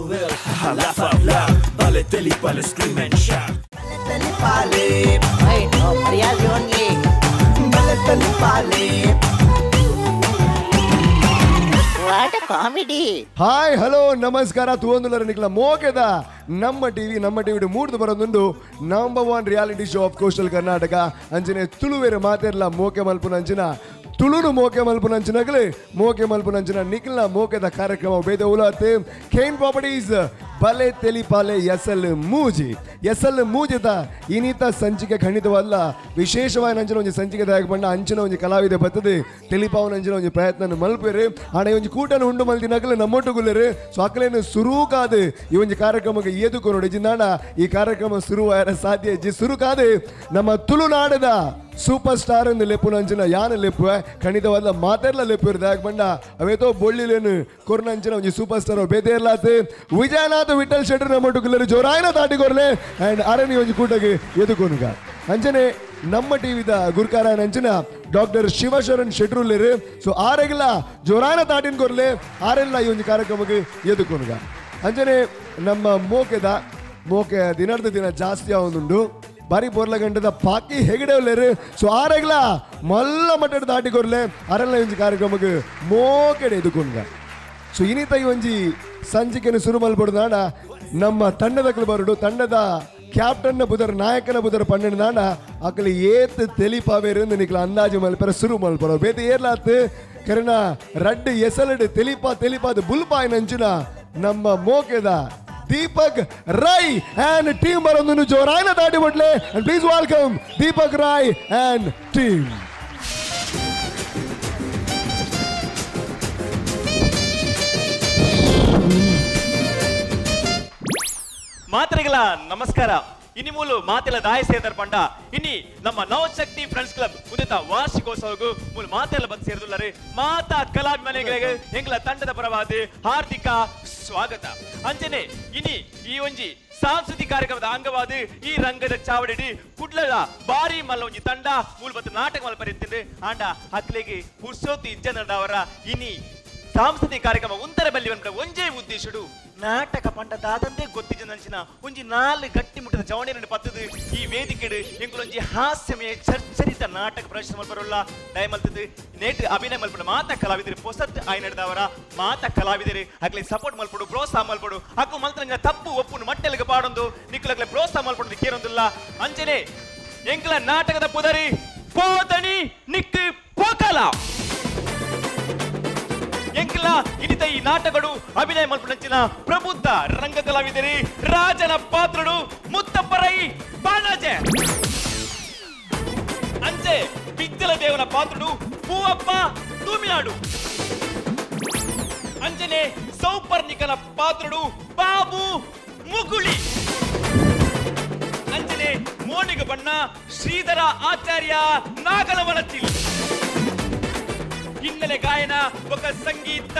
will. Laugh out loud, Ballet Teli Ballet scream and shout. Ballet Teli Ballet. Hey, no, Riyaz only. Ballet Teli Ballet. What a comedy. Hi, hello, namaskara. ತುವಂದುಲರ ನಿಖಲ ಮೋಕೆದ ನಮ್ಮ TV ಮೂಡ್ದು ಬರೋದೊಂದು number 1 reality show of coastal Karnataka ಅಂಜನೆ ತುಳುವೇರೆ ಮಾತೆರ್ಲ ಮೋಕೆ ಮಲ್ಪುನ ಅಂಚಿನ ತುಳುನು ಮೋಕೆ ಮಲ್ಪುನ ಅಂಚಿನಗಲೆ ಮೋಕೆ ಮಲ್ಪುನ ಅಂಚಿನ ನಿಖಲ್ನ ಮೋಕೆದ ಕಾರ್ಯಕ್ರಮ ಬೇದ ಉಲಾತೆ ಖೇನ್ ಪ್ರಾಪರ್ಟೀಸ್ ಬಲೆ ತೆಲಿಪಾಲೆ ಎಸ್ಎಲ್ ಮೂಜಿದ ಇನ್ನಿತ ಸಂಚಿಕೆ ಖಂಡಿತವಲ್ಲ ವಿಶೇಷವಾಗಿ ಅಂಚಿನ ಒಂದು ಸಂಚಿಕೆ ದಾಯಕ ಬಣ್ಣ ಅಂಚಿನ ಒಂದು ಕಲಾವಿದೆ ಬರ್ತದೆ ತೆಲಿಪಾವನ ಅಂಚಿನ ಒಂದು ಪ್ರಯತ್ನ ಮಲ್ಪೇರೆ ಹಣ ಒಂದು ಕೂಟನ ಉಂಡು ಮಲ್ತಿನಗಲೆ ನಮ್ಮೊಟ್ಟು ಗುಲ್ಲೇರೆ ಸೊ ಅಕ್ಕಲೇನು ಸುರುಕಾದೆ ಈ ಒಂದು ಕಾರ್ಯಕ್ರಮಕ್ಕೆ ಏದುಕೊ ನೋಡಿ ಜಿಂದಾಣ ಈ ಕಾರ್ಯಕ್ರಮ ಶುರುವಾರ ಸಾಧ್ಯ ಜಿ ಸುರುಕಾದೆ ನಮ್ಮ ತುಳುನಾಡದ ಸೂಪರ್ ಸ್ಟಾರ್ ಎಂದು ಲೆಪ್ಪುನ ಅಂಚಿನ ಯಾನ ಲೆಪ್ಪು ಖಂಡಿತವಾದ ಮಾತೆರ್ಲ ಲೆಪ್ಪು ಇರ್ದಾಗ ಬಂಡ ಅವೇತೋ ಬೊಳ್ಳಿಲೇನು ಕೊರ್ನ ಅಂಚಿನ ಒಂದು ಸೂಪರ್ ಸ್ಟಾರ್ ಬೇದೇರ್ಲಾತೆ ವಿಜಯನಾಥ ವಿಠಲ್ ಶೆಟ್ಟರ್ ನಮ್ಮೊಟ್ಟು ಗುಲ್ಲೇರು ಜೋರಾಯನ ತಾಟಿಕೊರ್ಲೆ ಅಂಡ್ ಅರಣಿ ಒಂದು ಕೂಟಗೆ ಎದುಕೊನುಗ ಅಂಚನೆ ನಮ್ಮ ಟಿವಿದ ಗುರ್ಕಾರ ಅಂಚಿನ ಡಾಕ್ಟರ್ ಶಿವಶರಣ್ ಶೆಟ್ರುಲ್ಲೇರು ಸೊ ಆರೆಗ್ಲ ಜೋರಾಯನ ತಾಟಿನ ಕೊರ್ಲೆ ಆರೆಲ್ಲ ಈ ಒಂದು ಕಾರ್ಯಕ್ರಮಕ್ಕೆ ಎದುಕೊನುಗ ಅಂಚನೆ ನಮ್ಮ ಮೋಕೆ ದಿನದ ದಿನ ಜಾಸ್ತಿ ಆವೊಂದುಂಡು ಬಾರಿ ಬೋರ್ಲ ಗಂಟದ ಪಾಕಿ ಹೆಗಡೆ ಉಲ್ಲೇರು ಸೊ ಆರೆಗ್ಲ ಮಲ್ಲ ಮಟ್ಟದ ದಾಟಿಕೊರ್ಲೆ ಅರೆಲ್ಲ ಒಂಜಿ ಕಾರ್ಯಕ್ರಮಕ್ಕೆ ಮೋಕೆಡೆ ಎದುಕೊಂಡ ಸೊ ಇನ್ನಿತ ಈ ಒಂಜಿ ಸಂಚಿಕೆಯನ್ನು ಶುರು ಮಲ್ಪಡುದಾಣ ನಮ್ಮ ತಂಡದ ಬರುಡು ತಂಡದ ಕ್ಯಾಪ್ಟನ್ನ ಬುಧರ್ ನಾಯಕನ ಬುಧರ್ ಪಣ್ಣನ ದಾಂಡ ಅಕ್ಕಲಿ ಏತ್ ತೆಲಿಪಾವೇರು ನಿಕ್ಲ ಅಂದಾಜು ಮಲ್ಪರ ಶುರು ಮಲ್ಪರೋ ಬೇತೆ ಏರ್ಲಾತ್ ಕರೆನ ರಡ್ ಎಸಲಡ್ ತೆಲಿಪಾದ ಬುಲ್ಪಾಯ್ ನಂಚಿನ ನಮ್ಮ ಮೋಕೆದ ದೀಪಕ್ ರೈ and team ಬರೋದನ್ನು ಜೋರಾಯನ ದಾಟಿ ಬಿಡ್ಲೆ and please welcome Deepak Rai and team. ಮಾತ್ರೆಗಳ ನಮಸ್ಕಾರ. ಇನಿ ಮೂಲು ಮಾತೆಲ್ಲ ದಾಯ ಸೇದರ್ ಪಂಡ ಇನಿ ನಮ್ಮ ನವಶಕ್ತಿ ಫ್ರೆಂಡ್ಸ್ ಕ್ಲಬ್ ಉದಿತ ವಾರ್ಷಿಕೋತ್ಸವಗೂ ಮೂಲ ಮಾತೆಲ್ಲ ಬಂದು ಸೇರಿದುಲ್ಲರೆ ಮಾತಾ ಕಲಾಭಿಮಾನಿಗಳಿಗೆ ಎಂಗ್ಲ ತಂಡದ ಪರವಾದ ಹಾರ್ದಿಕ ಸ್ವಾಗತ ಅಂಜನೆ ಇನಿ ಈ ಒಂಜಿ ಸಾಂಸ್ಕೃತಿಕ ಕಾರ್ಯಕ್ರಮದ ಅಂಗವಾದ ಈ ರಂಗದ ಚಾವಡಿ ಕುಡ್ಲದ ಬಾರಿ ಮಲ್ಲ ಒಂಜಿ ತಂಡ ಮೂಲಭೂತ ನಾಟಕ ಮಲ್ಲ ಪರಿತಿಂದೆ ಆಂಡ ಹಕ್ಲೆಗೆ ಪುರ್ಸೋತಿ ಇಜ್ಜನದವರ ಇನಿ ಸಾಂಸ್ಕೃತಿಕ ಕಾರ್ಯಕ್ರಮ ಒಂದರ ಬಲ್ಲಿ ಬಂದ ಒಂಜೇ ಉದ್ದೇಶಡು ನಾಟಕ ಪಂಡದಾದಂತೆ ಗೊತ್ತಿಜ್ಜನಂಚಿನ ಒಂಜಿ 4 ಗಟ್ಟಿ ಮುಟ್ಟದ ಜವಣಿಯನ್ನು ಪತ್ತದು ಈ ವೇದಿಕೆಡು ಎಂಗಳೊಂಜಿ ಹಾಸ್ಯಮಯ ಚರ್ಚರಿತ ನಾಟಕ ಪ್ರದರ್ಶನ ಮಲ್ಪರೋಲ್ಲ ದಯಮಲ್ತದು ನೇಟ್ ಅಭಿನಯ ಮಲ್ಪಡು ಮಾತಾ ಕಲಾವಿದರು ಪೊಸತ್ ಆಯ್ ನಡೆದವರ ಮಾತಾ ಕಲಾವಿದರು ಆಗ್ಲಿ ಸಪೋರ್ಟ್ ಮಲ್ಪಡು ಪ್ರೋತ್ಸಾಹ ಮಲ್ಪಡು ಅಕ್ಕು ಮಲ್ತಂಗ ತಪ್ಪು ಒಪ್ಪುನು ಮಟ್ಟೆಲ್ಗೆ ಪಾಡೊಂದು ನಿಕ್ಕಲಗ್ಲೆ ಪ್ರೋತ್ಸಾಹ ಮಲ್ಪಡು ಕೇರೊಂದಿಲ್ಲ ಅಂಚನೆ ಎಂಕಲ ನಾಟಕದ ಪುದರಿ ಪೋದನಿ ನಿಕ್ಕು ಪೋಕಲ ಎಂಕಲ ಇನಿತ ಈ ನಾಟಕಗಳು ಅಭಿನಯ ಮಲ್ಪನಂಚಿನ ಪ್ರಬುದ್ಧ ರಂಗ ಕಲಾವಿದರಿ ರಾಜನ ಪಾತ್ರಡು ಮುತ್ತಪ್ಪರೈ ಬಾಣಜೆ ಅಂಚೆ ಬಿಜ್ಜಲ ದೇವನ ಪಾತ್ರಡು ಪೂವಪ್ಪ ತೂಮಿನಾಡು ಅಂಜನೆ ಸೌಪರ್ಣಿಕನ ಪಾತ್ರಡು ಬಾಬು ಮುಗುಳಿ ಅಂಜನೆ ಮೋನಿಗ ಬಣ್ಣ ಶ್ರೀಧರ ಆಚಾರ್ಯ ನಾಗಲವನತಿಲ್ ಹಿನ್ನೆಲೆ ಗಾಯನ ఒక ಸಂಗೀತ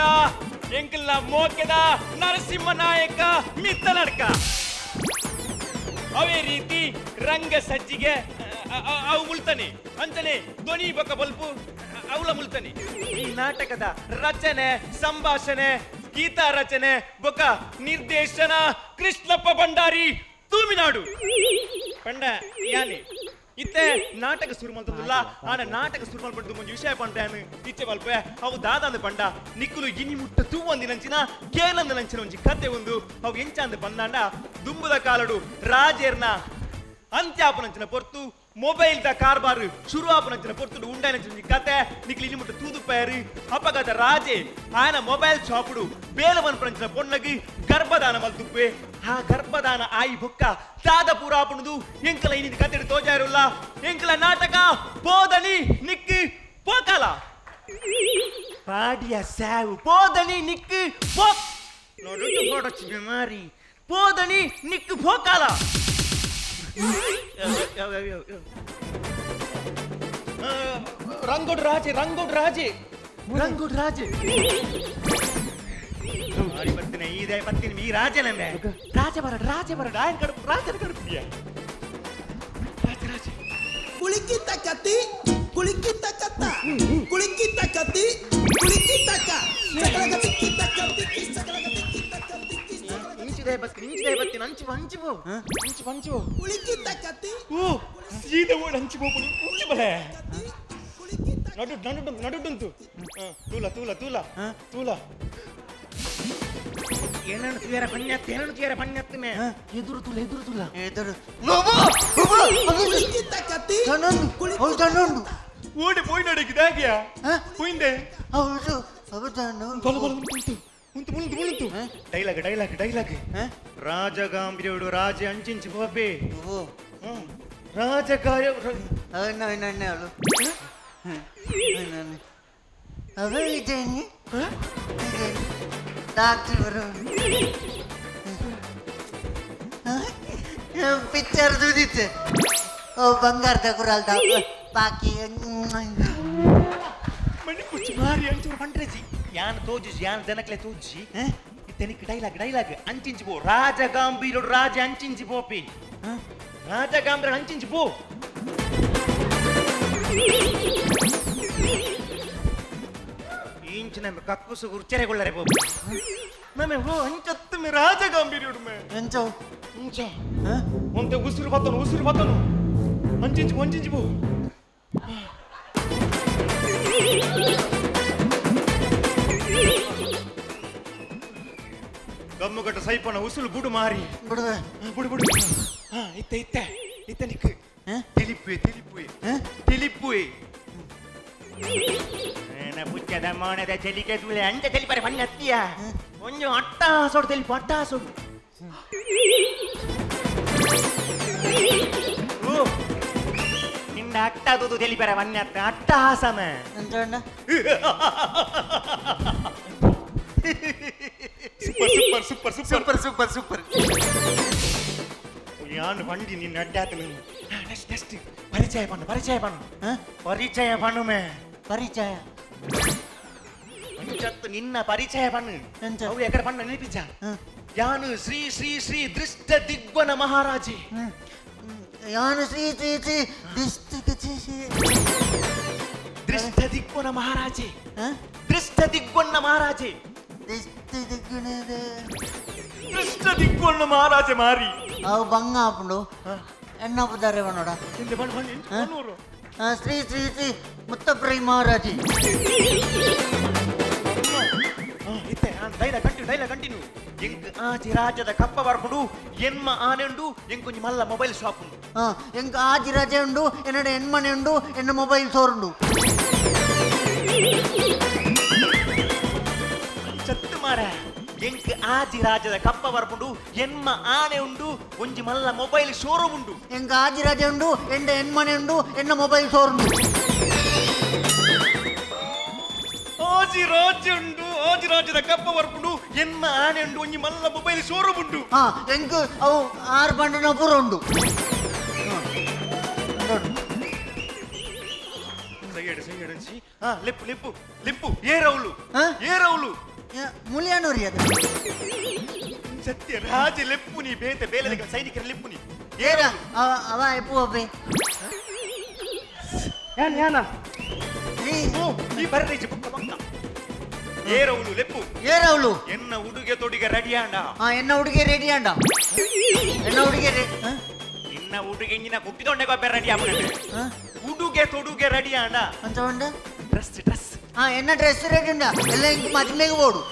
ಎಂಕಲ್ನ ಮೋಕೆದ ನರಸಿಂಹ ನಾಯಕ ಮಿತ್ತನಡ್ಕ ಅವೇ ರೀತಿ ರಂಗ ಸಜ್ಜಿಗೆ ಅವು ಮುಲ್ತಾನೆ ಅಂತಾನೆ ಧ್ವನಿ ಬೊಕ್ಕ ಬಲ್ಪು ಅವಳ ಮುಲ್ತಾನೆ ಈ ನಾಟಕದ ರಚನೆ ಸಂಭಾಷಣೆ ಗೀತಾ ರಚನೆ ಬೊಕ್ಕ ನಿರ್ದೇಶನ ಕೃಷ್ಣಪ್ಪ ಭಂಡಾರಿ ತೂಮಿನಾಡು ಪಂಡ ಯಾನೆ ಇತ್ತೆ ನಾಟಕ ಶುರು ಮಾಡ್ತದಲ್ಲ ಆನ ನಾಟಕ ಶುರು ಮಾಡ್ಬಿಟ್ಟು ಒಂದು ವಿಷಯ ಪಂಡ್ಯಾನು ಇಚ್ಚೆ ಮಲ್ಪೆ ಅವು ದಾದಾಂದ ಪಂಡ ನಿಕ್ಕುಲು ಇನಿ ಮುಟ್ಟ ತೂ ಒಂದಿನಂಚಿನ ಕೇನಂದನಂಚಿನ ಒಂಜಿ ಕತೆ ಒಂದು ಅವು ಎಂಚಾಂದ ಪಂದಾಂಡ ದುಂಬುದ ಕಾಲಡು ರಾಜೇರ್ನ ಅಂತ್ಯಾಪನಂಚಿನ ಪೊರ್ತು ಮೊಬೈಲ್ ದ ಕಾರ್ಬಾರ್ ಶುರು ಆಪನಂಚಿನ ಪೊರ್ತು ಉಂಡಾಯನಂಚಿನ ಕತೆ ನಿಕ್ಲಿ ಇನಿ ಮುಟ್ಟ ತೂದು ಪೇರು ಅಪಗದ ರಾಜೆ ಆಯನ ಮೊಬೈಲ್ ಶಾಪುಡು ಬೇಲವನ್ ಪಂಚಿನ ಪೊಣ್ಣಗಿ ಗರ್ಭದಾನ ಮಲ್ತುಪ್ಪೆ ಆ ಗರ್ಭದಾನ ಆಯಿ ಬೊಕ್ಕ ದಾದ ಪೂರಾಪುಣದು ಎಂಕಲ ಇನಿ ಕತೆ ತೋಜಾರುಲ್ಲ ಎಂಕಲ ನಾಟಕ ಪೋದನಿ ನಿಕ್ಕು ಪೋಕಲ ಪಾಡಿಯ ಸಾವು ಪೋದನಿ ನಿಕ್ಕು ಪೋಕ್ ನೋಡು ಫೋಟೋ ಚಿನ್ನ ಮಾರಿ ಪೋದನಿ ನಿಕ್ಕು ಪೋಕಲ ರಂಗೋಡ್ ರಾಜೆ ಬರ್ತೀನಿ ಇದೆ ಬರ್ತೀನಿ ಈ ರಾಜನಂದೆ ರಾಜ ಬರಡ ಆಯನ್ ಕಡುಪು ರಾಜನ ಕಡುಪಿಯ ರಾಜ ಕುಳಿಕಿತ್ತ ಕತ್ತಿ ಕುಳಿಕಿತ್ತ ಕತ್ತ ಕುಳಿಕಿತ್ತ ಕತ್ತಿ ಕುಳಿಕಿತ್ತ ಕ ಸಕಲಗತಿ ಕಿತ್ತ ಕತ್ತಿ ಸಕಲಗತಿ ಕಿತ್ತ ಕತ್ತಿ ಇಂಚಿದೆ ಬತ್ತಿ ಅಂಚಿ ಪಂಚು Kulikit tak kati. ಓ ಸೀದಾ ಓಡ್ ಹಂಚಿ ಹೋಗ್ಬಿಡಿ ಉಂಚಿ ಬಲೆ ನಡುಂತು ತೂಲ ಏನನ್ನು ತೀರ ಪಣ್ಯತ್ತನೆ ಎದುರು ತುಲ Kulikit tak kati. ಓಡಿ ಪೋಯ್ ನಡಗಿದಾಗ್ಯಾ ಪೋಯಿಂದೆ ಮುಂತು ಡೈಲಾಗ್ ರಾಜಗಾಂಭೀರ್ಯುಡು ರಾಜ ಅಂಚಿಂಚಿ ಹೋಬೆ ರಾಜಕಾರ್ಯ ಪಿಕ್ಚರ್ ದುಡಿತೆ ಬಂಗಾರದ ಕುರಾಲ್ ಬಾಕಿ ಮಣಿ ಕುಚ್ಚಿ ಮಾರಿ ಅಂಚೂರು ಪಂಡ್ರೆಜಿ ಯಾನ್ ತೋಜಿ ಯಾನ್ ಜನಕ್ಲೆ ತೋಜಿ ಇತ್ತನಿಕ್ ಡೈಲಾಗ್ ಅಂಚಿಂಚಿ ಪೋ ರಾಜಗಾಂಭೀರ್ಯುಡು ರಾಜ ಅಂಚಿಂಚಿ ಪೋಪಿ ರಾಜಗಾಂಭೀರ್ಯುಡು ಅಂಚಿಂಚಿ ಪೋ ಇಂಚಿನ ಕಕ್ಕುಸು ಉರ್ಚರೆಗೊಳ್ಳರೆ ಪೋಪಿ ಮಮ್ಮೆ ಹೋ ಅಂಚತ್ತು ಮೇ ರಾಜಗಾಂಭೀರ್ಯುಡು ಮೇ ಇಂಚ ಒಂತೆ ಉಸಿರು ಬತ್ತನು ಅಂಚಿಂಚಿ ಪೋ ಗಮ್ಮುಗಟ್ಟ ಸೈಪನ ಉಸುಲು ಬುಡು ಮಾರಿ ಬುಡು ಇತ್ತ ನಿಕ್ ತಿಳಿಪುವೆ ಪುಚ್ಚದ ಮೋಣದ ಚಲಿಕೆ ತುಳೆ ಅಂಚ ತೆಲಿಪರೆ ಪಣ್ಣತ್ತಿಯ ಒಂಜು ಅಟ್ಟಾಸೋಡು ತೆಲಿಪು ಅಟ್ಟಾಸೋಡು ನಿಂದ ಅಟ್ಟಾದುದು ತೆಲಿಪರೆ ಪಣ್ಣತ್ತ ಅಟ್ಟಾಸಮ ಸೂಪರ್ ಯಾನು ಬಂಡಿ ನಿನ್ನ ಅಡ್ಡಾತ ನೆಕ್ಸ್ಟ್ ಪರಿಚಯ ಪಣ್ಣು ಪರಿಚಯ ಅಂಚತ್ತು ನಿನ್ನ ಪರಿಚಯ ಪಣ್ಣು ಅವು ಎಕಡೆ ಪಣ್ಣ ನೆನಪಿച്ച ಯಾನು ಶ್ರೀ ಶ್ರೀ ಶ್ರೀ ದೃಷ್ಟ ದಿಗ್ವನ ಮಹಾರಾಜಿ ಯಾನು ಶ್ರೀ ದೃಷ್ಟ ದಿಗ್ವನ ಮಹಾರಾಜಿ ದೃಷ್ಟ ದಿಗ್ವನ ಮಹಾರಾಜ ಮಾರಿ ಅವು ಬಂಗ ಹಾಕೊಂಡು ಎಣ್ಣ ಪುದಾರೆ ಬಣ್ಣೋಡ ಶ್ರೀ ಶ್ರೀ ಶ್ರೀ ಮುತ್ತಪ್ರೈ ಮಹಾರಾಜಿ ಡೈಲಾಗ್ ಕಂಟಿನ್ಯೂ ಎಂಕ್ ಆಚಿ ರಾಜ್ಯದ ಕಪ್ಪ ಬರ್ಕೊಂಡು ಎನ್ಮ ಆನೆ ಉಂಡು ಎಂಕೊಂಜಿ ಮಲ್ಲ ಮೊಬೈಲ್ ಶಾಪ್ ಉಂಡು ಎಂಕ್ ಆಜಿ ರಜೆ ಉಂಡು ಎನ್ನಡ ಹೆಣ್ಮನೆ ಉಂಡು ಎನ್ನ ಮೊಬೈಲ್ ಸ್ಟೋರ್ ಉಂಡು ಚತ್ತು ಮಾರ ಎಂಕ್ ಆಜಿ ರಾಜ್ಯದ ಕಪ್ಪ ಬರ್ಕೊಂಡು ಎನ್ಮ ಆನೆ ಉಂಡು ಒಂಜಿ ಮಲ್ಲ ಮೊಬೈಲ್ ಶೋರೂಮ್ ಉಂಡು ಎಂಕ್ ಆಜಿ ರಜೆ ಉಂಡು ಎಂಡ ಹೆಣ್ಮನೆ ಉಂಡು ಎನ್ನ ಮೊಬೈಲ್ ಸ್ಟೋರ್ ಉಂಡು ಆಜಿ ರಾಜ್ಯದ ಕಪ್ಪ ಬರ್ಕೊಂಡು ಎನ್ಮ ಆನೆ ಉಂಡು ಒಂಜಿ ಮಲ್ಲ ಮೊಬೈಲ್ ಶೋರೂಮ್ ಉಂಡು ಎಂಕ್ ಅವು 6 ಬಂಡನ ಪೂರ ಉಂಡು ಲಿಪ್ಪು ಏರೌಲು ಮುಲಿಯಾನೂರಿ ಅದು ಸತ್ಯ ರಾಜ ಲೆಪ್ಪುನಿ ಬೇಲೆ ಸೈನಿಕರ ಲೆಪ್ಪುನಿ ಏರ ಅವ ಎಪ್ಪು ಒಬ್ಬೆ ಈ ಬರ್ರೀಚಿ ಪಕ್ಕ ಏರೌಲು ಲೆಪ್ಪು ಏರೌಲು ಎನ್ನ ಉಡುಗೆ ತೊಡಿಗೆ ರೆಡಿ ಆಂಡ ಎನ್ನ ಹುಡುಗೆ ರೆಡಿ ಆಂಡ ನಿನ್ನ ಉಡುಗೆ ನಿನ್ನ ಕುಟ್ಟಿದೊಂಡೆ ಗೊಬ್ಬರ ರೆಡಿ ಆಗ್ಬಿಟ್ಟೆ ಉಡುಗೆ ತೊಡುಗೆ ರೆಡಿ ಆಂಡ ಅಂತ ಉಂಡ ಡ್ರೆಸ್ ಎನ್ನ ಡ್ರೆಸ್ ರೆಡಿ ಉಂಡ ಎಲ್ಲ ಇಂಕ್ ಮದ್ಮೆಗೆ ಓಡು